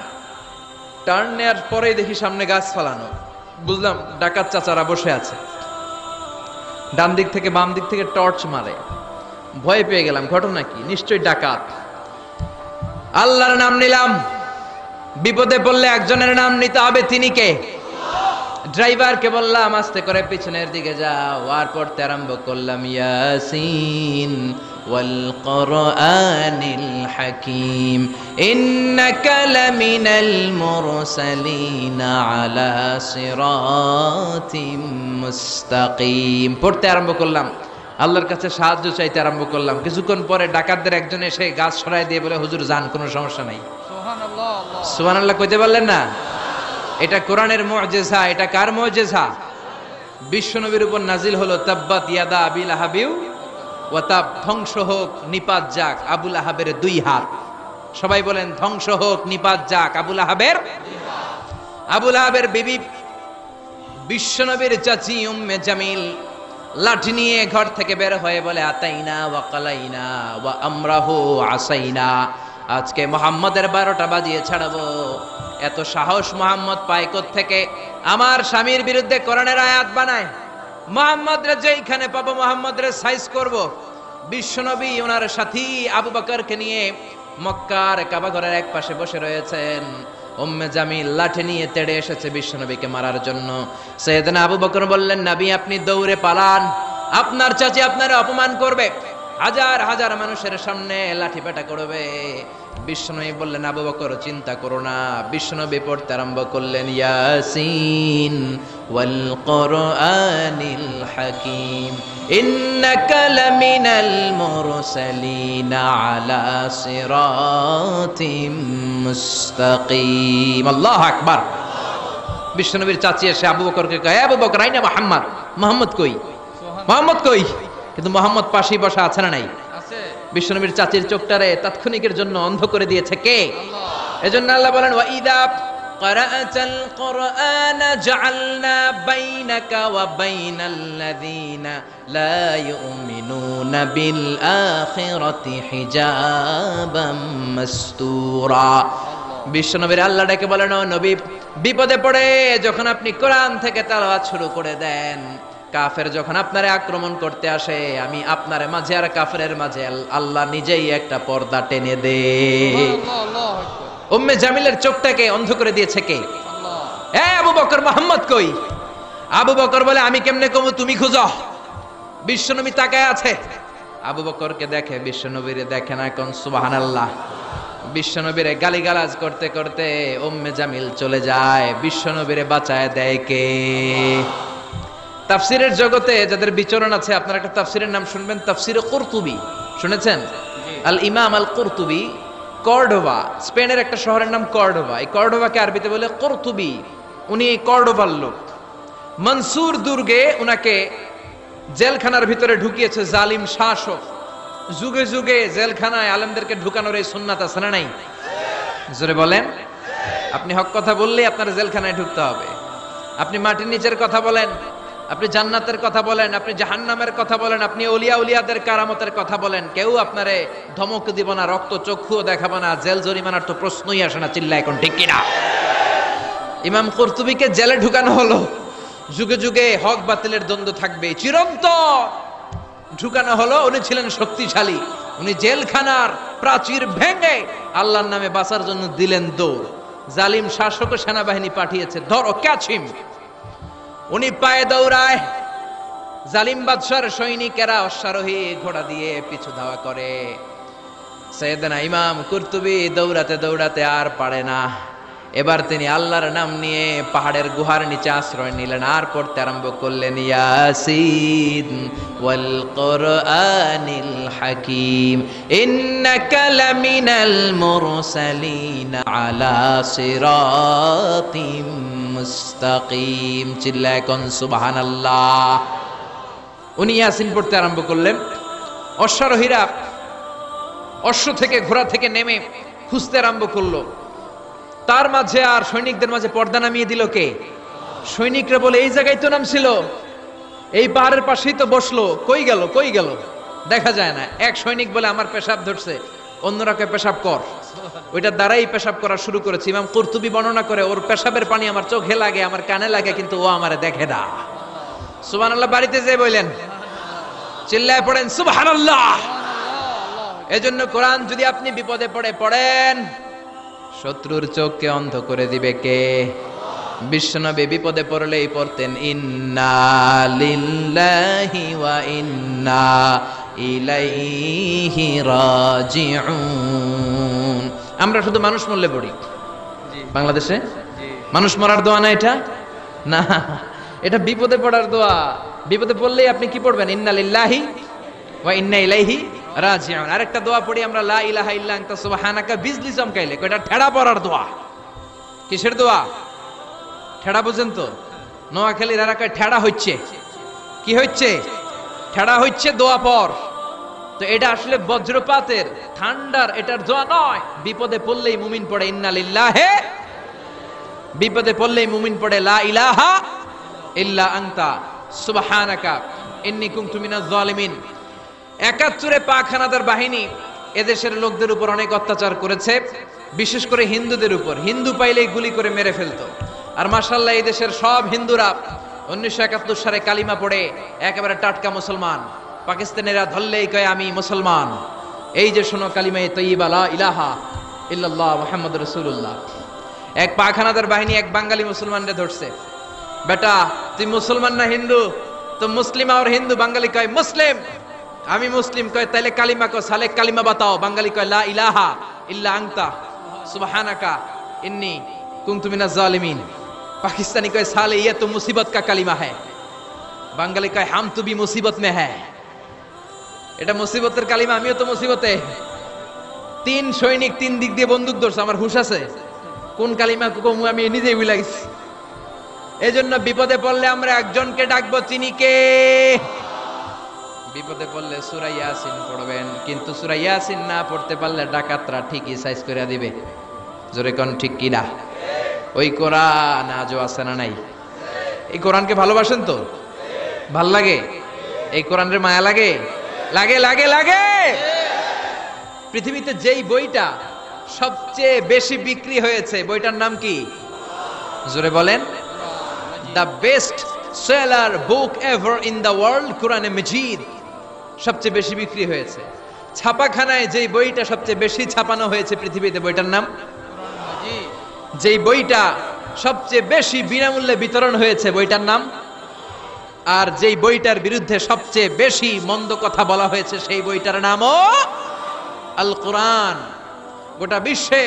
টার্ন নেওয়ার পরেই দেখি সামনে গাছ ফালানো, বুঝলাম ডাকাত চাচারা বসে আছে, ডান দিক থেকে বাম দিক থেকে টর্চ মারে। ভয় পেয়ে গেলাম, ঘটনা কি, নিশ্চয়ই ডাকাত। আল্লাহর নাম নিলাম, বিপদে পড়লে একজনের নাম নিতে হবে, তিনি কে? ড্রাইভারকে বললাম আস্তে করে পিছনের দিকে যাও, আর পড়তে আরম্ভ করলাম ইয়াসিন ওয়াল কুরআনিল হাকীম ইন্নাকা লামিনাল মুরসালিন আলা সিরাতিম মুস্তাকিম। পড়তে আরম্ভ করলাম, আল্লাহর কাছে সাহায্য চাইতে আরম্ভ করলাম। কিছুক্ষণ পরে ডাকাতদের একজন এসে গাছ সরাই দিয়ে বলে, হুজুর যান, কোনো সমস্যা নাই। সুবহানাল্লাহ, সুবহানাল্লাহ কইতে পারলেন না? এটা কোরআনের মুজিজা। এটা কার মুজিজা? বিশ্বনবীর উপর নাজিল হলো তাব্বাত ইয়াদা আবি লাহাবিউ ওয়া তাব, ধ্বংস হোক নিপাত যাক আবু লাহাবের দুই হাত। সবাই বলেন ধ্বংস হোক নিপাত যাক আবু লাহাবের। আবু লাহাবের বিবি বিশ্বনবীর চাচি উম্মে জামিল লাঠি নিয়ে ঘর থেকে বের হয়ে বলে আতাইনা ওয়া কালাইনা ওয়া আমরাহু আসাইনা, আজকে মুহাম্মাদের 12টা বাজিয়ে ছাড়াবো। এত সাহস মুহাম্মদ পায় থেকে? আমার স্বামীর বিরুদ্ধে কোরআনের আয়াত বানায়। মুহাম্মদরে যেইখানে পাবো মুহাম্মদরে সাইজ করব। বিশ্বনবী ওনার সাথী আবু বকরকে নিয়ে মক্কার কাবা ঘরের এক পাশে বসে রয়েছেন। উম্মে জামিল লাঠি নিয়ে তেড়ে এসেছে বিশ্বনবীকে মারার জন্য। সাইয়েদনা আবু বকর বললেন, নবী আপনি দৌড়ে পালান, আপনার চাচি আপনার অপমান করবে, হাজার হাজার মানুষের সামনে লাঠি পেটা করবে। বিশ্বনবী বললেন, আবু বকর চিন্তা করো না। বিশ্বনবী পড়তে আরম্ভ করলেন ইয়াসিন ওয়াল কুরআনিল হাকীম ইন্নাকা লামিনাল মুরসালিন আলা সিরাতিম মুস্তাকিম। আল্লাহু আকবার। বিশ্বনবীর চাচি এসে আবু বকরকে কয়, আবু বকর আইনা মুহাম্মদ, মুহাম্মদ কই, মুহাম্মদ কই? কিন্তু মুহাম্মদ পাশেই বসা আছে না নাই? বিশ্বনবীর চাচির চোখটারে তাৎক্ষণিকের জন্য অন্ধ করে দিয়েছে কে? আল্লাহ। এজন্য আল্লাহ বলেন ওয়া ইযা ক্বারাআতাল কুরআনা জাআলনা বাইনাকা ওয়া বাইনাল্লাযীনা লা ইউমিনুনা বিল আখিরাতি হিজাবাম মাসতুরা। বিশ্বনবীর আল্লাহ ডেকে বলেন, ও নবী, বিপদে পড়ে যখন আপনি কোরআন থেকে তেলাওয়াত শুরু করে দেন, কাফের যখন আপনারে আক্রমণ করতে আসে, আমি আপনার মাঝে আর কাফেরের মাঝে আল্লাহ নিজেই একটা পর্দা টেনে দে। উম্মে জামিলের চোখটাকে অন্ধ করে দিয়েছে কে? আল্লাহ। এ আবু বকর, মুহাম্মদ কই? আবু বকর বলে, আমি কেমনে কমু, তুমি খুঁজো। বিশ্বনবী তাকায় আছে, আবু বকরকে দেখে, বিশ্বনবীরে দেখে না। কোন সুবহানাল্লাহ। বিশ্বনবীরে গালিগালাজ করতে করতে উম্মে জামিল চলে যায়। বিশ্বনবীরে বাঁচায় দেয় কে? তাফসিরের জগতে যাদের বিচরণ আছে, আপনারা একটা তাফসিরের নাম শুনবেন, তাফসিরে কুরতুবী। শুনেছেন? আল ইমাম আল কুরতুবী। কর্ডোবা, স্পেনের একটা শহরের নাম কর্ডোবা। এই কর্ডোবাকে আরবিতে বলে কুরতুবী। উনি কর্ডোবার লোক। মনসুর দুর্গে উনাকে জেলখানার ভিতরে ঢুকিয়েছে জালিম শাসক। যুগে যুগে জেলখানায় আলেমদেরকে ঢুকানোর এই সুন্নাত আছে না নাই? জোরে বলেন। আপনি হক কথা বললেই আপনার জেলখানায় ঢুকতে হবে। আপনি মাটির নিচের কথা বলেন, আপনি জান্নাতের কথা বলেন, আপনি জাহান্নামের কথা বলেন, আপনি ওলিয়া উলিয়াদের কারামতের কথা বলেন, কেউ আপনারে ধমক দিব না, রক্ত চক্ষুও দেখাবো না, জেল জরিমানার তো প্রশ্নই আসে না। চিল্লা এখন ঠিক কিনা? ইমাম কুরতুবীকে জেলে ঢুকানো হলো। যুগে যুগে হক বাতিলের দ্বন্দ্ব থাকবে, চিরন্তন ঢুকানো হলো। উনি ছিলেন শক্তিশালী। উনি জেলখানার প্রাচীর ভেঙে আল্লাহর নামে বাঁচার জন্য দিলেন দৌড়। জালিম শাসক সেনাবাহিনী পাঠিয়েছে, ধরো ক্যাচিম। উনি পায়ে দৌড়ায়, জালিম বাদশার সৈনিকেরা অশ্বারোহী ঘোড়া দিয়ে পিছু ধাওয়া করে। সাইয়েদনা ইমাম কুরতুবী দৌড়াতে দৌড়াতে আর পারে না। এবার তিনি আল্লাহর নাম নিয়ে পাহাড়ের গুহার নিচে আশ্রয় নিলেন, আর পড়তে আরম্ভ করলেন ইয়াসিন ওয়াল কুরআনিল হাকীম ইন্নাকা লামিনাল মুরসালিন আলা সিরাতিম মুস্তাকিম। চিল্লায় কোন সুবহানাল্লাহ। উনি ইয়াসিন পড়তে আরম্ভ করলেন। অশ্বারোহীরা অশ্ব থেকে, ঘোড়া থেকে নেমে খুঁজতে আরম্ভ করলো। তার মাঝে আর সৈনিকদের মাঝে পর্দা নামিয়ে দিল কে? সৈনিকরা বলে, এই জায়গায় তো নাম ছিল, এই পাহাড়ের পাশেই তো বসলো, কই গেল, কই গেল, দেখা যায় না। এক সৈনিক বলে, আমার পেশাব ধরছে। অন্যরা কে পেশাব কর। ওইটার দ্বারাই পেশাব করা শুরু করেছে। ইমাম কুরতুবী বর্ণনা করে, ওর পেশাবের পানি আমার চোখে লাগে, আমার কানে লাগে, কিন্তু ও আমারে দেখে না। সুবহানাল্লাহ বাড়িতে যে বললেন, চিল্লায় পড়েন সুবহানাল্লাহ। এজন্য কোরআন যদি আপনি বিপদে পড়ে পড়েন, শত্রুর চোখকে অন্ধ করে দিবে কে? বিশ্বনবী বিপদে পড়লেই পড়তেন ইন্না লিল্লাহি ওয়া ইন্না ইলাইহি রাজিউন। আমরা শুধু মানুষ মরলে পড়ি বাংলাদেশে। মানুষ মরার দোয়া না এটা, না এটা বিপদে পড়ার দোয়া। বিপদে পড়লেই আপনি কি পড়বেন? ইন্না লিল্লাহি ওয়া ইন্না ইলাইহি রাজিউন। আরেকটা দোয়া পড়ি আমরা, লা ইলাহা ইল্লা আনতা সুবহানাকা, বিজলি চমকাইলে। এটা ঠেড়া পড়ার দোয়া। কিসের দোয়া? ঠেড়া বুঝেন তো? নোয়াখালীর এলাকায় ঠেড়া হচ্ছে। কি হচ্ছে? ঠেড়া হচ্ছে দোয়া পর। তো এটা আসলে বজ্রপাতের ঠান্ডার এটার দোয়া নয়। বিপদে পড়লেই মুমিন পড়ে ইন্না লিল্লাহি, বিপদে পড়লেই মুমিন পড়ে লা ইলাহা ইল্লা আনতা সুবহানাকা ইন্নী কুনতু মিনাজ জালিমিন। ৭১ পাক হানাদার বাহিনী এদেশের লোকদের উপর অনেক অত্যাচার করেছে, বিশেষ করে হিন্দুদের উপর। হিন্দু পাইলেই গুলি করে মেরে ফেলতো। আর মাশাআল্লাহ এই দেশের সব হিন্দুরা ১৯৭১ সালে কালিমা পড়ে একেবারে টাটকা মুসলমান। পাকিস্তানিরা ধরলেই কয় আমি মুসলমান। এই যে শোনো কালিমায়ে তয়্যিবা লা ইলাহা ইল্লাল্লাহ মুহাম্মাদুর রাসূলুল্লাহ। এক পাক হানাদার বাহিনী এক বাঙালি মুসলমানরে ধরছে। বেটা তুই মুসলমান না হিন্দু? তো মুসলিম আর হিন্দু। বাঙালি কয় মুসলিম। আমি মুসলিম। কয় তাইলে কালিমা কও, সালে কালিমা বাতাও। বাঙালি কয় লা ইলাহা ইল্লা আনতা সুবহানাকা ইন্নী কুনতু মিনাজ জালিমিন। পাকিস্তানি কয় সালে ये तो मुसीबत का कलिमा है। বাঙালি কয় हम तो भी मुसीबत में है। এটা মুসিবতের কালিমা, আমিও তো মুসিবতে। ৩ সৈনিক ৩ দিক দিয়ে বন্দুক ধরছে। আমার হুঁশ আছে কোন কালিমা কমু আমি নিজেই ভুলে গেছি। এজন্য বিপদে পড়লে আমরা একজনকে ডাকবো, তিনি কে? বিপদে পড়লে সূরা ইয়াসিন পড়বেন। কিন্তু সূরা ইয়াসিন না পড়তে পারলে ডাকাতরা ঠিকই সাইজ করে দিবে। জোরে কোন ঠিক কি না? ওই কোরআন আজও আছে না নাই? এই কোরআনকে ভালোবাসেন তো? ভাল লাগে? এই কোরআনের মায়া লাগে? লাগে লাগে লাগে। পৃথিবীতে যেই বইটা সবচেয়ে বেশি বিক্রি হয়েছে বইটার নাম কি? জোরে বলেন। The best seller book ever in the world, কোরআনে মাজিদ সবচেয়ে বেশি বিক্রি হয়েছে। ছাপাখানায় যেই বইটা সবচেয়ে বেশি ছাপানো হয়েছে পৃথিবীতে, বইটার নাম? যেই বইটা সবচেয়ে বেশি বিনামূল্যে বিতরণ হয়েছে, বইটার নাম? আর যেই বইটার বিরুদ্ধে সবচেয়ে বেশি মন্দ কথা বলা হয়েছে, সেই বইটার নামও আল কোরআন। গোটা বিশ্বে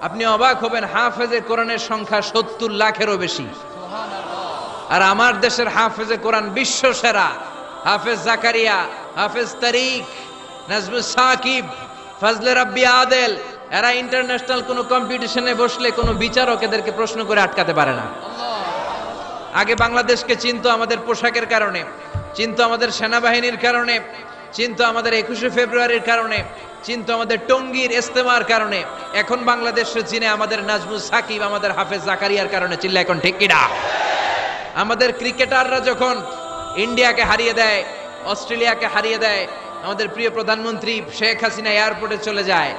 আপনি অবাক হবেন, হাফেজে কোরআনের সংখ্যা ৭০ লাখেরও বেশি। আর আমার দেশের হাফেজে কোরআন বিশ্ব সেরা। হাফেজ জাকারিয়া, হাফেজ তারিক, নাজমুস সাকিব, ফজলে রাব্বি আদেল, এরা ইন্টারন্যাশনাল কোনো কম্পিটিশনে বসলে কোনো বিচারক এদেরকে প্রশ্ন করে আটকাতে পারে না। আগে বাংলাদেশকে চিনতো আমাদের পোশাকের কারণে, চিনতো আমাদের সেনাবাহিনীর কারণে, চিনতো আমাদের ২১শে ফেব্রুয়ারির কারণে, চিনতো আমাদের টঙ্গীর ইস্তেমার কারণে। এখন বাংলাদেশে চিনে আমাদের নাজমুস সাকিব, আমাদের হাফেজ জাকারিয়ার কারণে। চিল্লা এখন ঠিক কিনা? আমাদের ক্রিকেটাররা যখন ইন্ডিয়াকে হারিয়ে দেয়, অস্ট্রেলিয়াকে হারিয়ে দেয়, আমাদের প্রিয় প্রধানমন্ত্রী শেখ হাসিনা এয়ারপোর্টে চলে যায়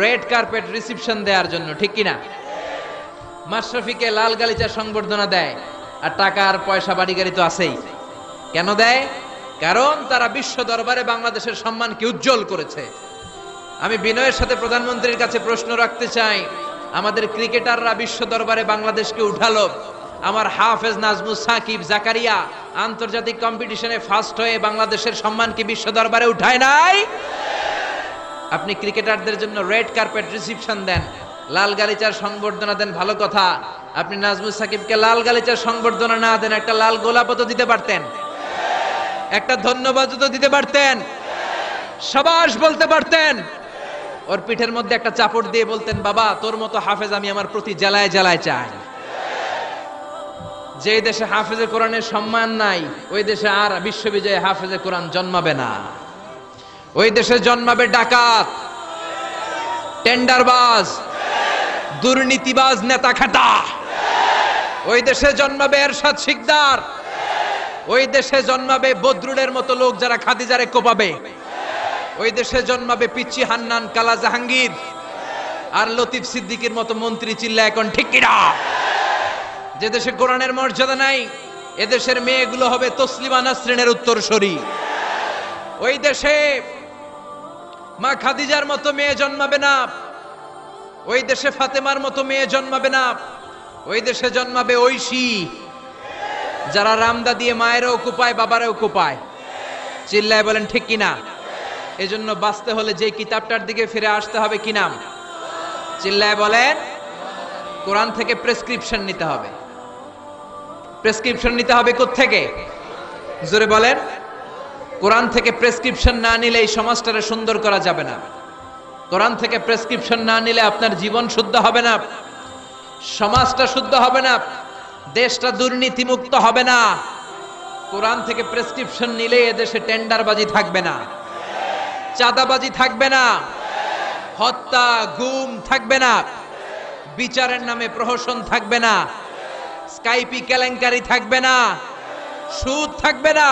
রেড কার্পেট রিসিপশন দেওয়ার জন্য, ঠিক কিনা? মাশরাফিকে লাল গালিচা সংবর্ধনা দেয়। আর টাকা আর পয়সা বাড়ি গাড়ি তো আছেই। কেন দেয়? কারণ তারা বিশ্ব দরবারে বাংলাদেশের সম্মানকে উজ্জ্বল করেছে। আমি বিনয়ের সাথে প্রধানমন্ত্রীর কাছে প্রশ্ন রাখতে চাই, আমাদের ক্রিকেটাররা বিশ্ব দরবারে বাংলাদেশকে উঠালো, আমার হাফেজ নাজমুস সাকিব, জাকারিয়া আন্তর্জাতিক কম্পিটিশনে ফার্স্ট হয়ে বাংলাদেশের সম্মান কি বিশ্ব দরবারে উঠায় নাই? আপনি ক্রিকেটারদের জন্য রেড কার্পেট রিসিপশন দেন, লাল গালিচার সংবর্ধনা দেন, ভালো কথা। আপনি নাজমুস সাকিবকে লাল গালিচার সংবর্ধনা না দেন, একটা লাল গোলাপও তো দিতে পারতেন, একটা ধন্যবাদ তো দিতে পারতেন, সাবাস বলতে পারতেন। ওর পিঠের মধ্যে একটা চাপড় দিয়ে বলতেন, বাবা তোর মতো হাফেজ আমি আমার প্রতি জেলায় জেলায় চাই। যে দেশে হাফেজে কোরআনের সম্মান নাই, ওই দেশে আর বিশ্ববিজয়ে হাফেজে কোরআন জন্মাবে না। ওই দেশে জন্মাবে ডাকাত, টেন্ডারবাজ, দুর্নীতিবাজ, নেতা খাটা। ওই দেশে জন্মাবে এরশাদ শিকদার। ওই দেশে জন্মাবে বদরুলের মতো লোক যারা খাদিজারে কোপাবে। ওই দেশে জন্মাবে পিচ্চি হান্নান, কালা জাহাঙ্গীর। আর লতিফ সিদ্দিকীর মতো মন্ত্রী চিল্লা এখন ঠিক কিনা? যে দেশে কোরআনের মর্যাদা নাই, এদেশের মেয়েগুলো হবে তসলিমা নাসরিনের উত্তরসূরি। ওই দেশে মা খাদিজার মতো মেয়ে জন্মাবে না, ওই দেশে ফাতেমার মতো মেয়ে জন্মাবে না, ওই দেশে জন্মাবে ঐশী, যারা রামদা দিয়ে মায়েরও কোপায় বাবারও কোপায়। চিল্লায় বলেন ঠিক কিনা? এজন্য বাঁচতে হলে যে কিতাবটার দিকে ফিরে আসতে হবে, কি নাম? চিল্লায় বলেন। কোরআন থেকে প্রেসক্রিপশন নিতে হবে। প্রেসক্রিপশন নিতে হবে কোত্থেকে? জোরে বলেন। কোরআন থেকে প্রেসক্রিপশন না নিলে এই সমাজটারে সুন্দর করা যাবে না। কোরআন থেকে প্রেসক্রিপশন না নিলে আপনার জীবন শুদ্ধ হবে না, সমাজটা শুদ্ধ হবে না, দেশটা দুর্নীতিমুক্ত হবে না। কোরআন থেকে প্রেসক্রিপশন নিলে এদেশে টেন্ডারবাজি থাকবে না, চাঁদাবাজি থাকবে না, হত্যা গুম থাকবে না, বিচারের নামে প্রহসন থাকবে না, স্কাইপি কেলেঙ্কারি থাকবে না, সুদ থাকবে না,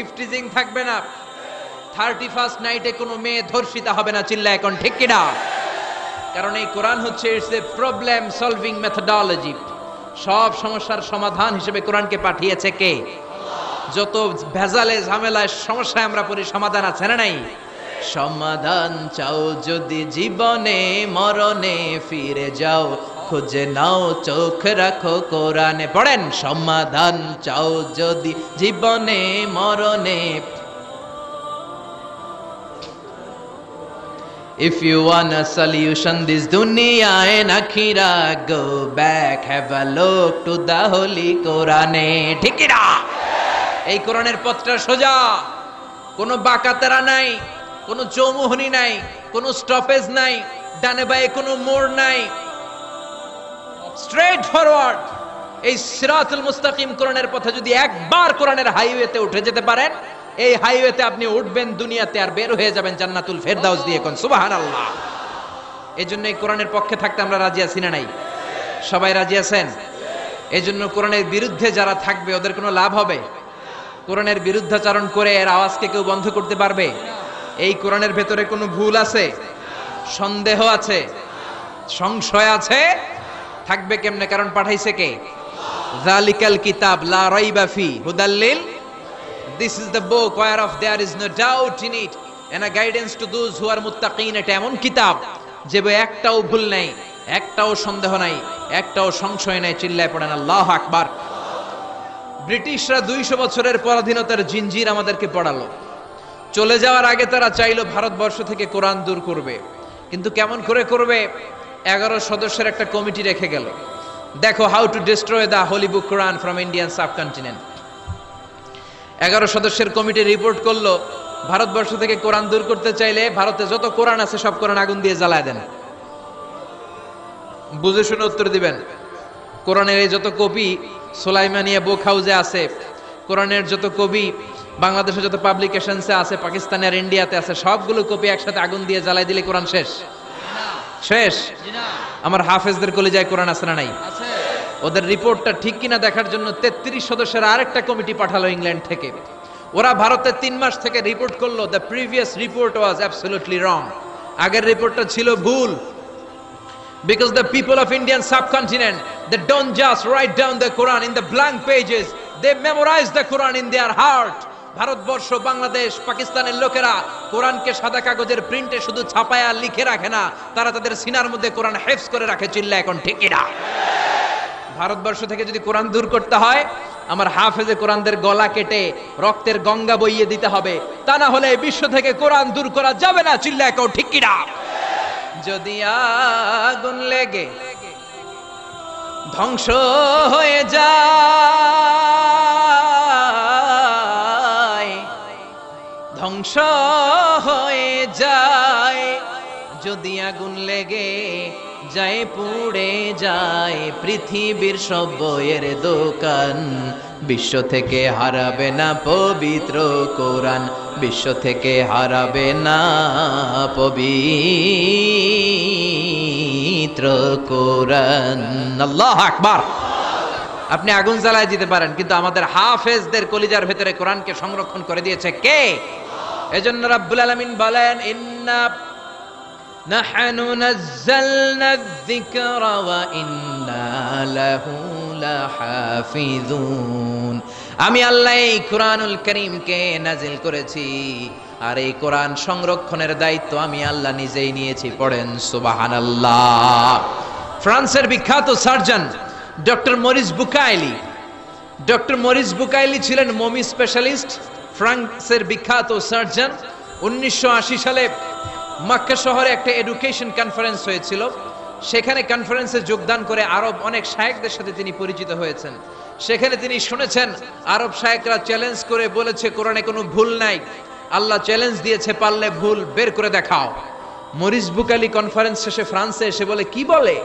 ইফটিজিং থাকবে না, 31st নাইটে কোনো মেয়ে ধর্ষিতা হবে না। চিল্লা এখন ঠিক কিনা? কারণ এই কোরআন হচ্ছে it's a problem solving methodology. সব সমস্যার সমাধান হিসেবে কোরআনকে পাঠিয়েছে কে? যত ভেজালে ঝামেলায় সমস্যায় আমরা পড়ি, সমাধান আছে না নাই? সমাধান চাও যদি জীবনে মরণে ফিরে যাও, খুঁজে নাও চোখ রাখো কোরআনে। পড়েন, সমাধান চাও যদি জীবনে মরণে। If you want a solution this dunya and akhirah, go back, have a look to the holy Quran. ঠিক কি না? এই কোরআনের পথটা সোজা, কোনো বাঁকাতেরা নাই, কোনো চৌমুহনী নাই, কোনো স্টপেজ নাই, ডানে বাঁয়ে কোনো মোড় নাই, স্ট্রেট ফরওয়ার্ড। এই সিরাতুল মুস্তাকিম কোরআনের পথে যদি একবার কোরআনের হাইওয়েতে উঠে যেতে পারেন, এই হাইওয়েতে আপনি উঠবেন দুনিয়াতে আর বের হয়ে যাবেন জান্নাতুল ফেরদাউস দিয়ে। কোন সুবহানাল্লাহ। এজন্য এই কোরআনের পক্ষে থাকতে আমরা রাজি আছি না নাই? সবাই রাজি আছেন? এজন্য কোরআনের বিরুদ্ধে যারা থাকবে ওদের কোনো লাভ হবে? কোরআনের বিরুদ্ধাচরণ করে এর আওয়াজকে কেউ বন্ধ করতে পারবে? এই কোরআনের ভেতরে কোনো ভুল আছে, সন্দেহ আছে, সংশয় আছে? থাকবে কেমনে? কারণ পাঠাইছে কে? যালিকাল কিতাব লা রাইবা ফি হুদাল লিল। This is the book whereof there is no doubt in it and a guidance to those who are muttaqin. এটা এমন কিতাব যে একটাও ভুল নাই, একটাও সন্দেহ নাই, একটাও সংশয় নাই। চিল্লায় পড়েন আল্লাহু আকবার। ব্রিটিশরা 200 বছরের পরাধীনতার জিঞ্জির আমাদেরকে পড়ালো। চলে যাওয়ার আগে তারা চাইলো ভারতবর্ষ থেকে কোরআন দূর করবে, কিন্তু কেমন করে করবে? 11 সদস্যের একটা কমিটি রেখে গেল। দেখো, how to destroy the holy book Quran from Indian subcontinent. 11 সদস্যের কমিটি রিপোর্ট করলো, ভারতবর্ষ থেকে কোরআন দূর করতে চাইলে ভারতে যত কোরআন আছে সব কোরআন আগুন দিয়ে জ্বালায় দেন। বুঝে শুনে উত্তর দিবেন। কোরআনের এই যত কপি সুলাইমানিয়া বুক হাউসে আছে, কোরআনের যত কপি বাংলাদেশে যত পাবলিকেশনসে আছে, পাকিস্তানে আর ইন্ডিয়াতে আছে, সবগুলো কপি একসাথে আগুন দিয়ে জ্বালাই দিলে কোরআন শেষ? শেষ? আমার হাফেজদের কলিজায় কোরআন আছে না নাই? ওদের রিপোর্টটা ঠিক কিনা দেখার জন্য 33 সদস্যের আরেকটা কমিটি পাঠালো ইংল্যান্ড থেকে। ওরা ভারতে 3 মাস থেকে রিপোর্ট করলো, the previous report was absolutely রং। আগের রিপোর্টটা ছিল ভুল। Because the people of Indian subcontinent, they don't just write down the Quran in the blank pages, they memorize the Quran in their heart. Bharatvarsha, Bangladesh, পাকিস্তানের লোকেরা কোরআনকে সাদা কাগজের প্রিন্টে শুধু ছাপায় আর লিখে রাখে না, তারা তাদের সিনার মধ্যে কোরআন হেফজ করে রাখে। চিল্লা এখন ঠিক কিনা? ভারতবর্ষ থেকে যদি কোরআন দূর করতে হয়, আমার হাফেজে কোরআনদের গলা কেটে রক্তের গঙ্গা বইয়ে দিতে হবে, তা না হলে বিশ্ব থেকে কোরআন দূর করা যাবে না। চিল্লা এখন ঠিক কিনা? যদি আগুন লেগে ধ্বংস হয়ে যায়, ধ্বংস হয়ে যায়, যদি আগুন লেগে যায় পুড়ে যায় পৃথিবীর সব বইয়ের দোকান, বিশ্ব থেকে হারাবে না পবিত্র কোরআন, বিশ্ব থেকে হারাবে না পবিত্র কোরআন। আল্লাহু আকবার। আপনি আগুন জ্বালায় দিতে পারেন, কিন্তু আমাদের হাফেজদের কলিজার ভেতরে কোরআনকে সংরক্ষণ করে দিয়েছে কে? এজন্য রাব্বুল আলামিন বলেন, ইন্না নাহনু নাযালনা যিকরা ওয়া ইন্না লাহু লাহাফিজুন। আমি আল্লাহ এই কুরআনুল কারীমকে নাজিল করেছি, আর এই কোরআন সংরক্ষণের দায়িত্ব আমি আল্লাহ নিজেই নিয়েছি। পড়েন সুবহানাল্লাহ। ফ্রান্সের বিখ্যাত surgeon doctor Morris Bucaille, doctor Morris Bucaille ছিলেন মমি স্পেশালিস্ট, ফ্রান্সের বিখ্যাত সার্জন। 1980 সালে মক্কা শহরে একটা এডুকেশন কনফারেন্স হয়েছিল। সেখানে কনফারেন্সে যোগদান করে আরব অনেক শায়েখদের সাথে তিনি পরিচিত হয়েছেন। সেখানে তিনি শুনেছেন আরব শায়েখরা চ্যালেঞ্জ করে বলেছে কোরআনে কোনো ভুল নাই। আল্লাহ চ্যালেঞ্জ দিয়েছে, পারলে ভুল বের করে দেখাও। মরিস বুকাইলি কনফারেন্স শেষে ফ্রান্সে এসে বলে, কি বলে,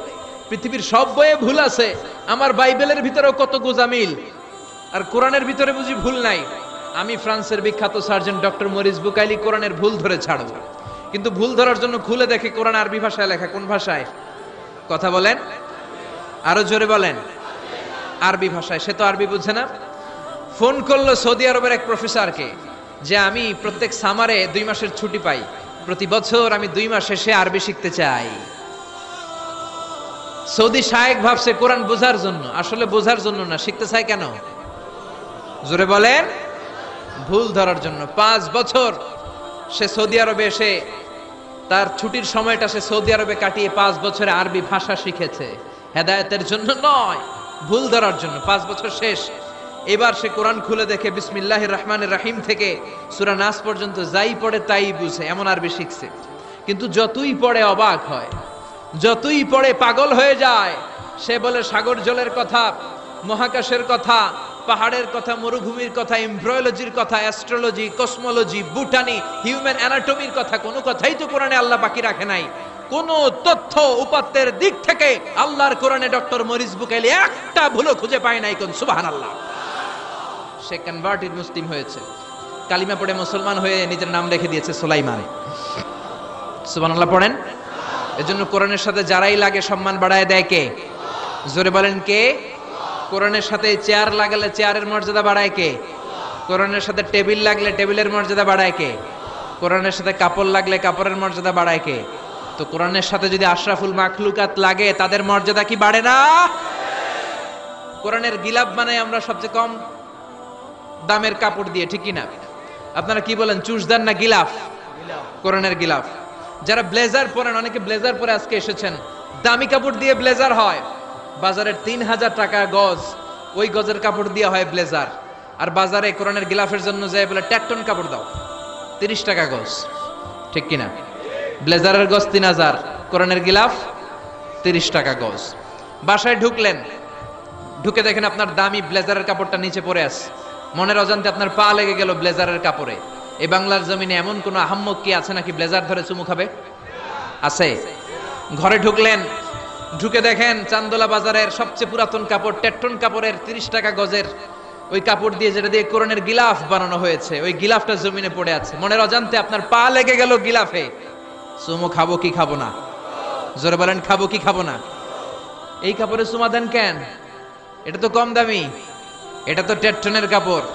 পৃথিবীর সব বইয়ে ভুল আছে, আমার বাইবেলের ভিতরেও কত গোজামিল, আর কোরআনের ভিতরে বুঝি ভুল নাই। আমি ফ্রান্সের বিখ্যাত সার্জন ডক্টর মরিস বুকাইলি কোরআনের ভুল ধরে ছাড়ব। কিন্তু ভুল ধরার জন্য খুলে দেখে কোরআন আরবি ভাষায় লেখা। কোন ভাষায়? কথা বলেন, আরো জোরে বলেন। আরবি ভাষায়। সে তো আরবি বুঝে না। ফোন করলো সৌদি আরবের এক প্রফেসরকে যে আমি প্রত্যেক সামারে 2 মাসের ছুটি পাই, প্রতি বছর আমি 2 মাস এসে আরবি শিখতে চাই। সৌদি শায়েখ ভাবছে কোরআন বোঝার জন্য, আসলে বোঝার জন্য না। শিখতে চায় কেন? জোরে বলেন। ভুল ধরার জন্য। 5 বছর সে সৌদি আরবে এসে তার ছুটির সময়টা সে সৌদি আরবে কাটিয়ে 5 বছরে আরবি ভাষা শিখেছে। হেদায়েতের জন্য নয়, ভুল ধরার জন্য। 5 বছর শেষ। এবার সে কোরআন খুলে দেখে বিসমিল্লাহির রহমানির রহিম থেকে সূরা নাস পর্যন্ত যাই পড়ে তাই বুঝে, এমন আরবি শিখছে। কিন্তু যতই পড়ে অবাক হয়, যতই পড়ে পাগল হয়ে যায়। সে বলে সাগর জলের কথা, মহাকাশের কথা, পাহাড়ের কথা, মরুভূমির কথা, এমব্রয়োলজির কথা, অ্যাস্ট্রোলজি, কসমোলজি, বুটানি, হিউম্যান অ্যানাটমির কথা, কোনো কথাই তো কোরআনে আল্লাহ বাকি রাখে নাই। কোন তথ্য উপাত্তের দিক থেকে আল্লাহর কোরআনে ডক্টর মরিস বুকাইলি একটা ভুলও খুঁজে পায় নাই। কোন সুবহানাল্লাহ। সে কনভার্টেড মুসলিম হয়েছে, কালিমা পড়ে মুসলমান হয়ে নিজের নাম রেখে দিয়েছে সুলাইমান। সুবহানাল্লাহ পড়েন। এজন্য কোরআনের সাথে যারাই লাগে সম্মান বাড়ায় দেয় কে? জোরে বলেন কে? কোরআনের সাথে চেয়ার লাগালে চেয়ারের মর্যাদা বাড়ায় কে? কোরআনের সাথে টেবিল লাগলে টেবিলের মর্যাদা বাড়ায় কে? কোরআনের সাথে কাপড় লাগলে কাপড়ের মর্যাদা বাড়ায় কে? তো কোরআনের সাথে যদি আশরাফুল মাখলুকাত লাগে তাদের মর্যাদা কি বাড়ে না? কোরআনের গিলাফ বানাই আমরা সবচেয়ে কম দামের কাপড় দিয়ে, ঠিক কি না? আপনারা কি বলেন, চুষদার না গিলাফ? কোরআনের গিলাফ। যারা ব্লেজার পরেন, অনেকে ব্লেজার পরে আজকে এসেছেন, দামি কাপড় দিয়ে ব্লেজার হয়। বাজারের 3000 টাকা গজ, ওই গজের কাপড় দিয়ে হয় ব্লেজার। আর বাজারে কোরআনের গিলাফের জন্য যায় বলে ট্যাকটন কাপড় দাও, 30 টাকা গজ, ঠিক কিনা? ব্লেজারের গজ 3000, কোরআনের গিলাফ 30 টাকা গজ। বাসায় ঢুকলেন, ঢুকে দেখেন আপনার দামি ব্লেজারের কাপড়টা নিচে পড়ে আছে। মনের অজান্তে আপনার পা লেগে গেল ব্লেজারের কাপড়ে। এই বাংলার জমিনে এমন কোন আহাম্মক কি আছে নাকি ব্লেজার ধরে চুমু খাবে? আছে? ঘরে ঢুকলেন, ঢুকে দেখেন চান্দোলা বাজারের সবচেয়ে পুরাতন কাপড়, টেট্টন কাপড়ের 30 টাকা গজের ওই কাপড় দিয়ে, যেটা দিয়ে কোরআনের গিলাফ বানানো হয়েছে, ওই গিলাফটা জমিনে পড়ে আছে। মনের অজান্তে আপনার পা লেগে গেল গিলাফে। চুমু খাবো কি খাবো না? জোরে বলেন, খাবো কি খাবো না? এই কাপড়ে চুমা দেন কেন? এটা তো কম দামি, এটা তো টেট্টনের কাপড়।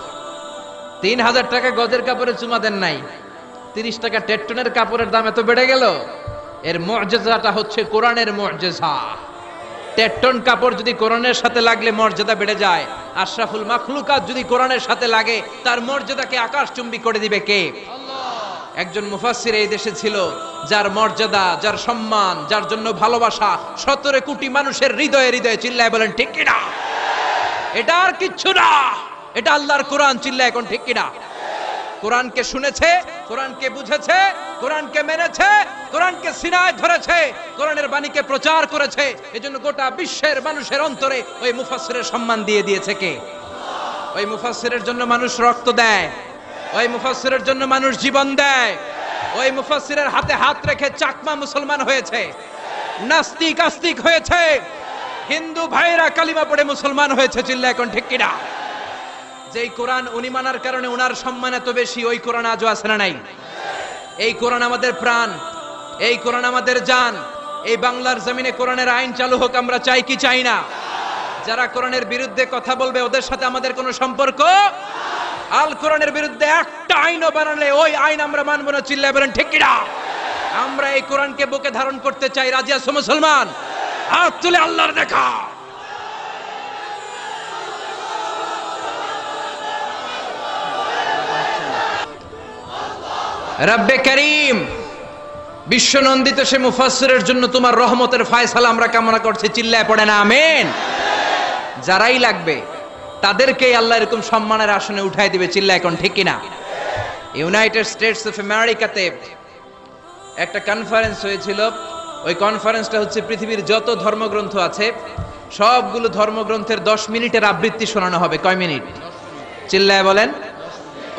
3000 টাকা গজের কাপড়ে চুমা দেন নাই, 30 টাকা টেট্টনের কাপড়ের দাম এত বেড়ে গেল। এর মুআজিজাটা হচ্ছে কোরআনের মুআজিজা। টেট্টন কাপড় যদি কোরআনের সাথে লাগলে মর্যাদা বেড়ে যায়, আশরাফুল মাখলুকাত যদি কোরআনের সাথে লাগে তার মর্যাদাকে আকাশচুম্বী করে দিবে কে? আল্লাহ। একজন মুফাসসির এই দেশে ছিল যার মর্যাদা, যার সম্মান, যার জন্য ভালোবাসা 17 কোটি মানুষের হৃদয়ে হৃদয়ে। চিল্লায় বলেন ঠিক কিনা? এটা আর কিচ্ছু না, এটা আল্লাহর কোরআন। চিল্লায় এখন ঠিক কিনা? কোরআনকে শুনেছে, কোরআনকে বুঝেছে, কোরআনকে মেনেছে, কোরআনকে সিনায় ধরেছে, কোরআনের বাণীকে প্রচার করেছে। এজন্য গোটা বিশ্বের মানুষের অন্তরে ওই মুফাসসিরের সম্মান দিয়ে দিয়েছে কে? ওই মুফাসসিরের জন্য মানুষ রক্ত দেয়, ওই মুফাসসিরের জন্য মানুষ জীবন দেয়, ওই মুফাসসিরের হাতে হাত রেখে চাকমা মুসলমান হয়েছে, নাস্তিক আস্তিক হয়েছে, হিন্দু ভাইরা কালিমা পড়ে মুসলমান হয়েছে। চিল্লা এখন ঠিক কিনা? যেই কোরআন উনি মানার কারণে উনার সম্মান এত বেশি, ওই কোরআন আজও আছে না নাই? এই কোরআন আমাদের প্রাণ, এই কোরআন আমাদের জান। এই বাংলার জমিনে কোরআনের আইন চালু হোক, আমরা চাই কি চাই না? যারা কোরআনের বিরুদ্ধে কথা বলবে ওদের সাথে আমাদের কোনো সম্পর্ক। আল কোরআনের বিরুদ্ধে একটা আইনও বানালে ওই আইন আমরা মানব না। চিল্লায় বলেন ঠিক কিনা? আমরা এই কোরআনকে বুকে ধারণ করতে চাই। রাজি আছো মুসলমান? হাত তুলে আল্লাহর দেখা। রব্বে করিম, বিশ্বনন্দিত সে মুফাসসিরের জন্য তোমার রহমতের ফয়সালা আমরা কামনা করছি। চিল্লায় পড়ে না আমিন। যারাই লাগবে তাদেরকেই আল্লাহ এরকম সম্মানের আসনে উঠাই দিবে। চিল্লায় কোন ঠিক কিনা? ইউনাইটেড স্টেটস অফ আমেরিকাতে একটা কনফারেন্স হয়েছিল। ওই কনফারেন্সটা হচ্ছে পৃথিবীর যত ধর্মগ্রন্থ আছে সবগুলো ধর্মগ্রন্থের 10 মিনিটের আবৃত্তি শোনানো হবে। কয় মিনিট? চিল্লায় বলেন।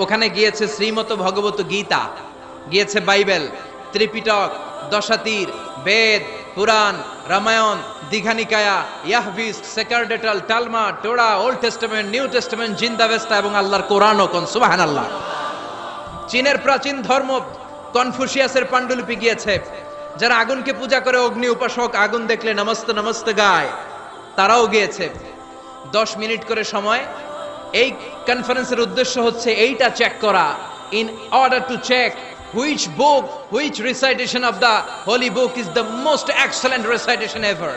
ওখানে গিয়েছে শ্রীমত ভগবত গীতা, গিয়েছে বাইবেল, ত্রিপিটক, দশাতীর, Veda, Purana, Ramayana, Dighanikaya, Yahwist, sacerdotal, Talmud, Torah, old testament, new testament, Zend Avesta এবং আল্লাহর কোরআনও। কোন সুবহানাল্লাহ। চীনের প্রাচীন ধর্ম কনফুসিয়াসের পাণ্ডুলিপি গিয়েছে। যারা আগুনকে পূজা করে, অগ্নি উপাসক, আগুন দেখলে নমস্তে নমস্তে গায়, তারাও গিয়েছে। 10 মিনিট করে সময়। এই কনফারেন্সের উদ্দেশ্য হচ্ছে এইটা চেক করা, in order to check which book, which recitation of the holy book is the most excellent recitation ever.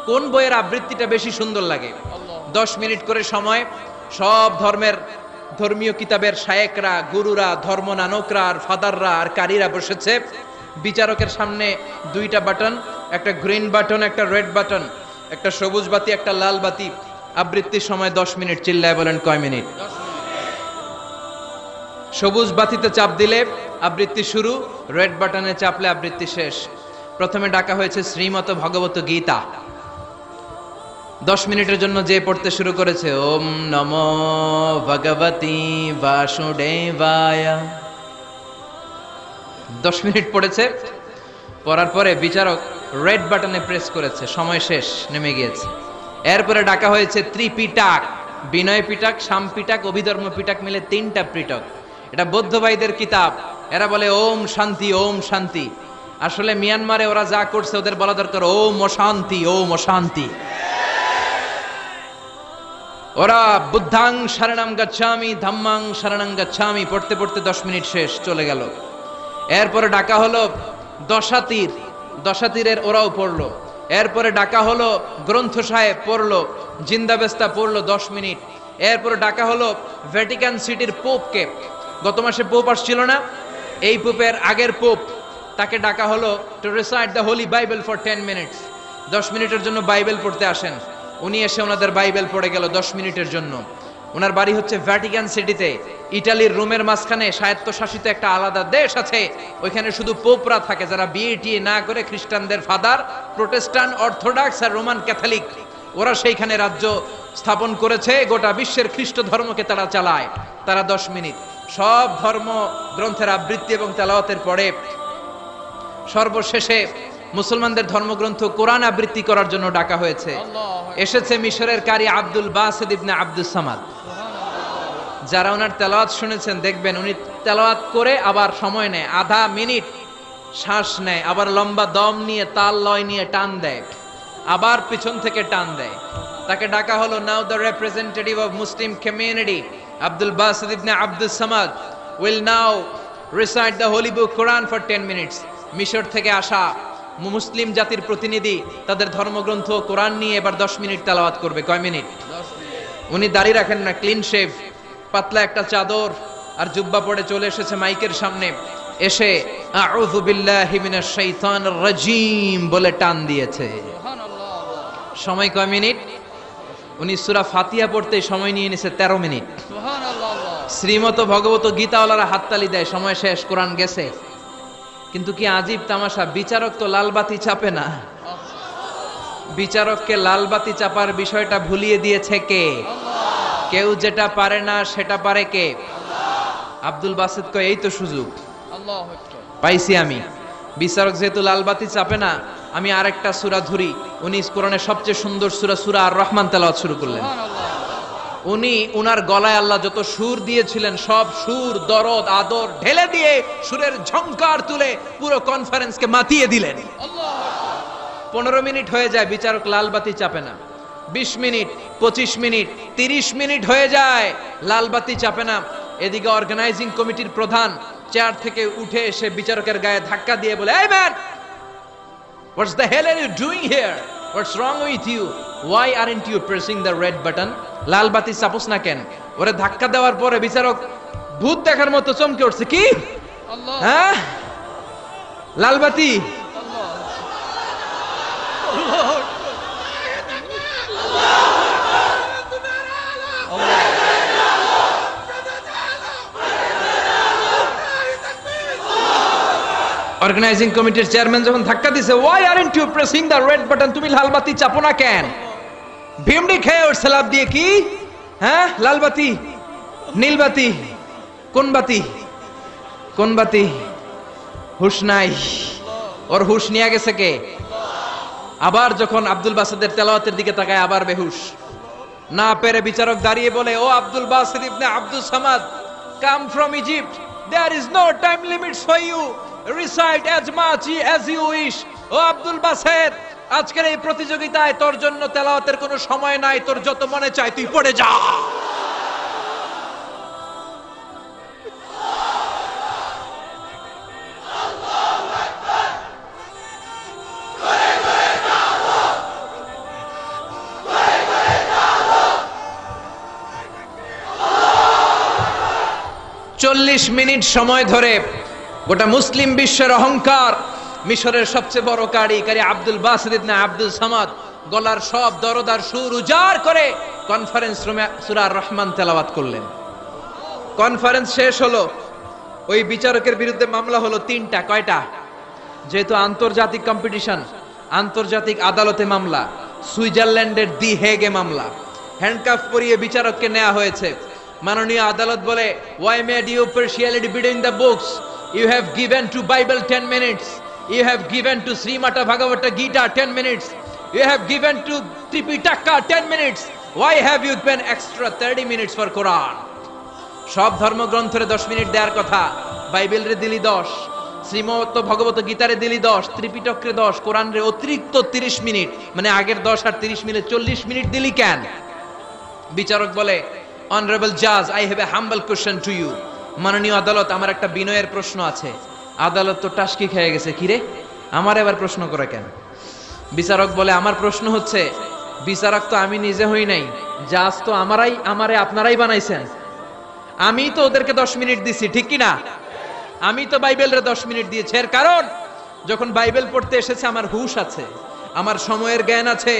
কোন বইয়ের আবৃত্তিটা বেশি সুন্দর লাগে। 10 মিনিট করে সময়। সব ধর্মের ধর্মীয় কিতাবের শায়েকরা, গুরুরা, ধর্মনানকরা আর ফাদাররা আর কারীরা বসেছে। বিচারকের সামনে 2টা বাটন, একটা গ্রিন বাটন, একটা রেড বাটন, একটা সবুজ বাতি, একটা লাল বাতি। আবৃত্তির সময় 10 মিনিট। চিল্লায় বলেন কয় মিনিট? সবুজ বাতিতে চাপ দিলে আবৃত্তি শুরু, রেড বাটনে চাপলে আবৃত্তি শেষ। প্রথমে ডাকা হয়েছে শ্রীমত ভগবত গীতা। 10 মিনিটের জন্য যে পড়তে শুরু করেছে, ওম নমো ভগবতি বাসুদেবায়। 10 মিনিট পড়েছে। পড়ার পরে বিচারক রেড বাটনে প্রেস করেছে, সময় শেষ, নেমে গিয়েছে। এরপরে ডাকা হয়েছে ত্রিপিটক, বিনয় পিটক, শাম পিটক, অভিধর্ম পিটক মিলে 3টা পিটক। এটা বৌদ্ধ ভাইদের কিতাব। এরা বলে ওম শান্তি, ওম শান্তি। আসলে মিয়ানমারে ওরা যা করছে ওদের বলা দরকার ওম অশান্তি, ওম অশান্তি। ওরা বুদ্ধাং শরণং গচ্ছামি, ধাম্মাং শরণং গচ্ছামি পড়তে পড়তে 10 মিনিট শেষ, চলে গেল। এরপরে ডাকা হলো দশাতীর, দশাতীরের ওরাও পড়লো। এরপরে ডাকা হলো গ্রন্থ সাহেব, পড়লো। জিন্দাবেস্তা পড়লো 10 মিনিট। এরপরে ডাকা হলো ভ্যাটিকান সিটির পোপকে। গত মাসে পোপ আসছিল না? এই পোপের আগের পোপ, তাকে ডাকা হলো to recite the Holi Bible for 10 minutes. 10 মিনিটের জন্য বাইবেল পড়তে আসেন। উনি এসে ওনাদের বাইবেল পড়ে গেল 10 মিনিটের জন্য। ওনার বাড়ি হচ্ছে ভ্যাটিকান সিটিতে, ইটালির রোমের মাঝখানে স্বায়ত্তশাসিত একটা আলাদা দেশ আছে। ওইখানে শুধু পোপরা থাকে, যারা বিয়ে টিয়ে না করে, খ্রিস্টানদের ফাদার, প্রোটেস্টান্ট, অর্থোডক্স আর রোমান ক্যাথলিক, ওরা সেইখানে রাজ্য স্থাপন করেছে। গোটা বিশ্বের খ্রিস্ট ধর্মকে তারা চালায়। তারা 10 মিনিট সব ধর্ম গ্রন্থের আবৃত্তি এবং তেলাওয়াতের পরে সর্বশেষে মুসলমানদের ধর্মগ্রন্থ কোরআন আবৃত্তি করার জন্য ডাকা হয়েছে। এসেছে মিশরের কারি Abdul Basit ibn Abdus Samad. যারা ওনার তেলাওয়াত শুনেছেন দেখবেন উনি তেলাওয়াত করে আবার সময় নেয়, আধা মিনিট শ্বাস নেয়, আবার লম্বা দম নিয়ে তাল লয় নিয়ে টান দেয়, আবার পিছন থেকে টান দেয়। তাকে ডাকা হলো now the representative of Muslim community Abdul Basit ibn Abdus Samad will now recite the holy book Quran for 10 minutes. মিশর থেকে আসা মুসলিম জাতির প্রতিনিধি তাদের ধর্মগ্রন্থ কোরআন নিয়ে এবার 10 মিনিট তেলাওয়াত করবে। কয় মিনিট? উনি দাড়ি রাখেন না, ক্লিন শেভ, পাতলা একটা চাদর আর জুব্বা পরে চলে এসেছে মাইকের সামনে। এসে আউযু বিল্লাহি মিনাশ শাইতানির রাজিম বলে টান দিয়েছে। সময় কয় মিনিট? উনি সূরা ফাতিহা পড়তে সময় নিয়ে নিয়েছে 13 মিনিট। শ্রীমত ভগবত গীতাওয়ালারা হাততালি দেয়, সময় শেষ, কোরআন গেছে। কিন্তু কি আজীব তামাশা, বিচারক তো লাল বাতি চাপে না। বিচারককে লাল বাতি চাপার বিষয়টা ভুলিয়ে দিয়েছে কে? কেউ যেটা পারে না সেটা পারে কে? আব্দুল বাসিত কয় এই তো সুযোগ পাইছি আমি। বিচারক যেহেতু লাল বাতি চাপে না, আমি আরেকটা সূরা ধরি। উনি কোরআনের সবচেয়ে সুন্দর সূরা, সূরা আর রহমান তেলাওয়াত শুরু করলেন। উনি উনার গলায় আল্লাহ যত সুর দিয়েছিলেন সব সুর, দরদ, আদর ঢেলে দিয়ে সুরের ঝংকার তুলে পুরো কনফারেন্সকে মাতিয়ে দিলেন। 15 মিনিট হয়ে যায়, বিচারক লাল বাতি চাপে না। 20 মিনিট, 25 মিনিট, 30 মিনিট হয়ে যায়, লাল বাতি চাপে না। এদিকে অর্গানাইজিং কমিটির প্রধান চেয়ার থেকে উঠে এসে বিচারকের গায়ে ধাক্কা দিয়ে বলে, এই man, what's the hell are you doing here, what's wrong with you, why aren't you pressing the red button? লাল বাতি চাপোস না কেন? ওরে ধাক্কা দেওয়ার পরে বিচারক ভূত দেখার মতো চমকে উঠছে, কি হ্যাঁ লাল বাতি? অর্গানাইজিং কমিটির চেয়ারম্যান যখন ধাক্কা দিছে, why aren't you pressing the red button, তুমি লাল বাতি চাপো না কেন? ভিমডি খেয়ে ওর সালাপ দিয়ে, কি হ্যাঁ লাল বাতি, নীল বাতি, কোন বাতি, কোন বাতি? হুশ নাই, ওর হুশ নিয়ে গেছে কে? আবার যখন আব্দুল বাসিদের তেলাওয়াতের দিকে তাকায় আবার বেহুশ। না পেরে বিচারক দাঁড়িয়ে বলে, ও Abdul Basit ibn Abdus Samad, come from Egypt, there is no time limits for you, recite as much as you wish. O Abdul Basit, আজকের এই প্রতিযোগিতায় তোর জন্য তেলাওয়াতের কোনো সময় নাই, তোর যত মনে চায় তুই পড়ে যা। চল্লিশ মিনিট সময় ধরে গোটা মুসলিম বিশ্বের অহংকার, মিশরের সবচেয়ে বড় কারি আব্দুল বাসিদ ইবনে আব্দুল সামাদ গলার সব দরদার সুর উজাড় করে কনফারেন্স রুমে সূরা রহমান তেলাওয়াত করলেন। কনফারেন্স শেষ হলো, ওই বিচারকের বিরুদ্ধে মামলা হলো তিনটা। কয়টা? যেহেতু আন্তর্জাতিক কম্পিটিশন, আন্তর্জাতিক আদালতে মামলা, সুইজারল্যান্ডের দি হেগে মামলা। হ্যান্ডকাফ পরিয়ে বিচারককে নেওয়া হয়েছে। মাননীয় আদালত বলে, why made you partiality between the books? You have given to Bible 10 minutes. You have given to Srimata Bhagavata Gita 10 minutes. You have given to Tripitaka 10 minutes. Why have you given extra 30 minutes for Quran? সব ধর্মগ্রন্থরে 10 minute দেওয়ার কথা, বাইবেলরে দিলি 10, শ্রীমত ভগবত গীতারে দিলি 10, ত্রিপিটকরে 10, কোরআনরে অতিরিক্ত 30 minute, মানে আগের 10 আর 30 মিলে 40 minute দিলি কেন? বিচারক বলে, Honorable Judge, I have a humble question to you. মাননীয় আদালত, আমার একটা বিনয়ের প্রশ্ন আছে। আদালত তো টাসকি খেয়ে গেছে, কিরে আমার এবার প্রশ্ন করে কেন? বিচারক বলে, আমার প্রশ্ন হচ্ছে, বিচারক তো আমি নিজে হই নাই, জাজ তো আমারে আপনারাই বানাইছেন। আমি তো ওদেরকে 10 মিনিট দিছি, ঠিক কি না? আমি তো বাইবেলরে 10 মিনিট দিয়েছি। এর কারণ, যখন বাইবেল পড়তে এসেছে আমার হুশ আছে, আমার সময়ের জ্ঞান আছে,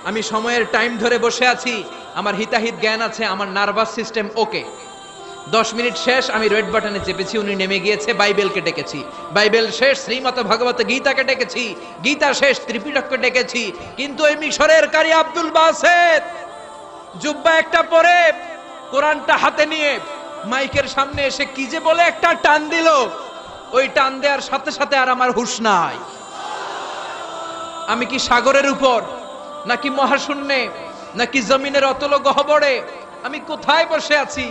আমি সময়ের টাইম ধরে বসে আছি, আমার হিতাহিত জ্ঞান আছে, আমার নার্ভাস সিস্টেম ওকে। 10 মিনিট শেষ, আমি রেড বাটনে চেপেছি, উনি নেমে গিয়েছে, বাইবেলকে ডেকেছি, বাইবেল শেষ, শ্রীমত ভগবত গীতাকে ডেকেছি, গীতা শেষ, ত্রিপিটককে ডেকেছি। কিন্তু এই মিশরের কারি আব্দুল বাসিদ জুব্বা একটা পরে কোরআনটা হাতে নিয়ে মাইকের সামনে এসে কি যে বলে একটা টান দিল, ওই টান দেওয়ার সাথে সাথে আর আমার হুঁশ নাই। আমি কি সাগরের উপর, নাকি মহাশূন্যে, নাকি জমিনের অতল গহ্বরে? আমি কোথায় বসে আছি,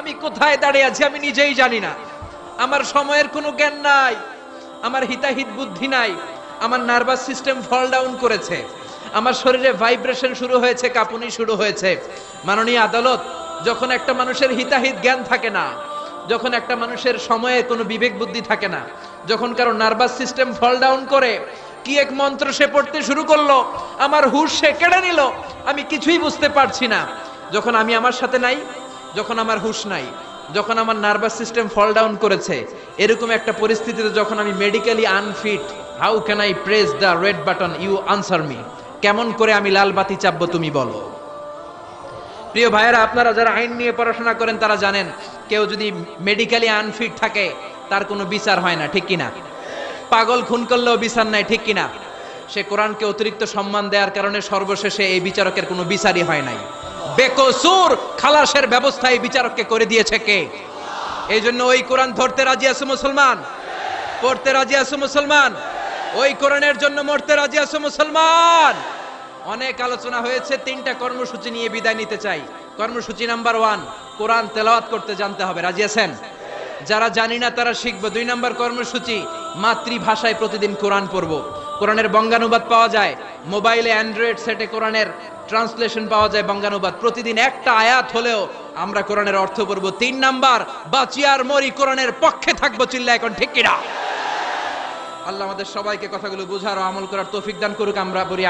আমি কোথায় দাঁড়িয়ে আছি, আমি নিজেই জানি না। আমার সময়ের কোনো জ্ঞান নাই, আমার হিতাহিত বুদ্ধি নাই, আমার নার্ভাস সিস্টেম ফল ডাউন করেছে, আমার শরীরে ভাইব্রেশন শুরু হয়েছে, কাঁপুনি শুরু হয়েছে। মাননীয় আদালত, যখন একটা মানুষের হিতাহিত জ্ঞান থাকে না, যখন একটা মানুষের সময়ে কোনো বিবেক বুদ্ধি থাকে না, যখন কারো নার্ভাস সিস্টেম ফল ডাউন করে, কি এক মন্ত্র সে পড়তে শুরু করলো, আমার হুঁশ সে কেড়ে নিল, আমি কিছুই বুঝতে পারছি না। যখন আমি আমার সাথে নাই, যখন আমার হুঁশ নাই, যখন আমার নার্ভাস সিস্টেম ফল ডাউন করেছে, এরকম একটা পরিস্থিতিতে যখন আমি medically unfit, how can I press the red button? You answer me. কেমন করে আমি লাল বাতি চাপবো তুমি বলো? প্রিয় ভাইয়েরা, আপনারা যারা আইন নিয়ে পড়াশোনা করেন তারা জানেন, কেউ যদি মেডিকেলি আনফিট থাকে তার কোনো বিচার হয় না, ঠিক কিনা? পাগল খুন করলেও বিচার নাই, ঠিক কিনা? সে কোরআনকে অতিরিক্ত সম্মান দেওয়ার কারণে সর্বশেষে এই বিচারকের কোনো বিচারই হয় নাই। বেকসুর খালাসের ব্যবস্থা এই বিচারককে করে দিয়েছে কে? এই জন্য ওই কোরআন ধরতে রাজি আছে মুসলমান, পড়তে রাজি আছে মুসলমান, ওই কোরআনের জন্য মরতে রাজি আছে মুসলমান। অনেক আলোচনা হয়েছে, 3টা কর্মসূচি নিয়ে বিদায় নিতে চাই। কর্মসূচি নাম্বার 1, কোরআন তেলাওয়াত করতে জানতে হবে, রাজি আছেন? যারা জানি না তারা শিখবো। 2 নম্বর কর্মসূচি, মাতৃভাষায় প্রতিদিন কোরআন পড়বো। কোরআনের বঙ্গানুবাদ পাওয়া যায় মোবাইলে, অ্যান্ড্রয়েড সেটে কোরআনের ট্রান্সলেশন পাওয়া যায়, বঙ্গানুবাদ। প্রতিদিন একটা আয়াত হলেও আমরা কোরআনের অর্থ পড়ব। 3 নাম্বার, বাঁচি আর মরি কোরআনের পক্ষে থাকবো, চিল্লা এখন ঠিক কিনা? আল্লাহ আমাদের সবাইকে কথাগুলো বুঝার ও আমল করার তৌফিক দান করুক। আমরা বলি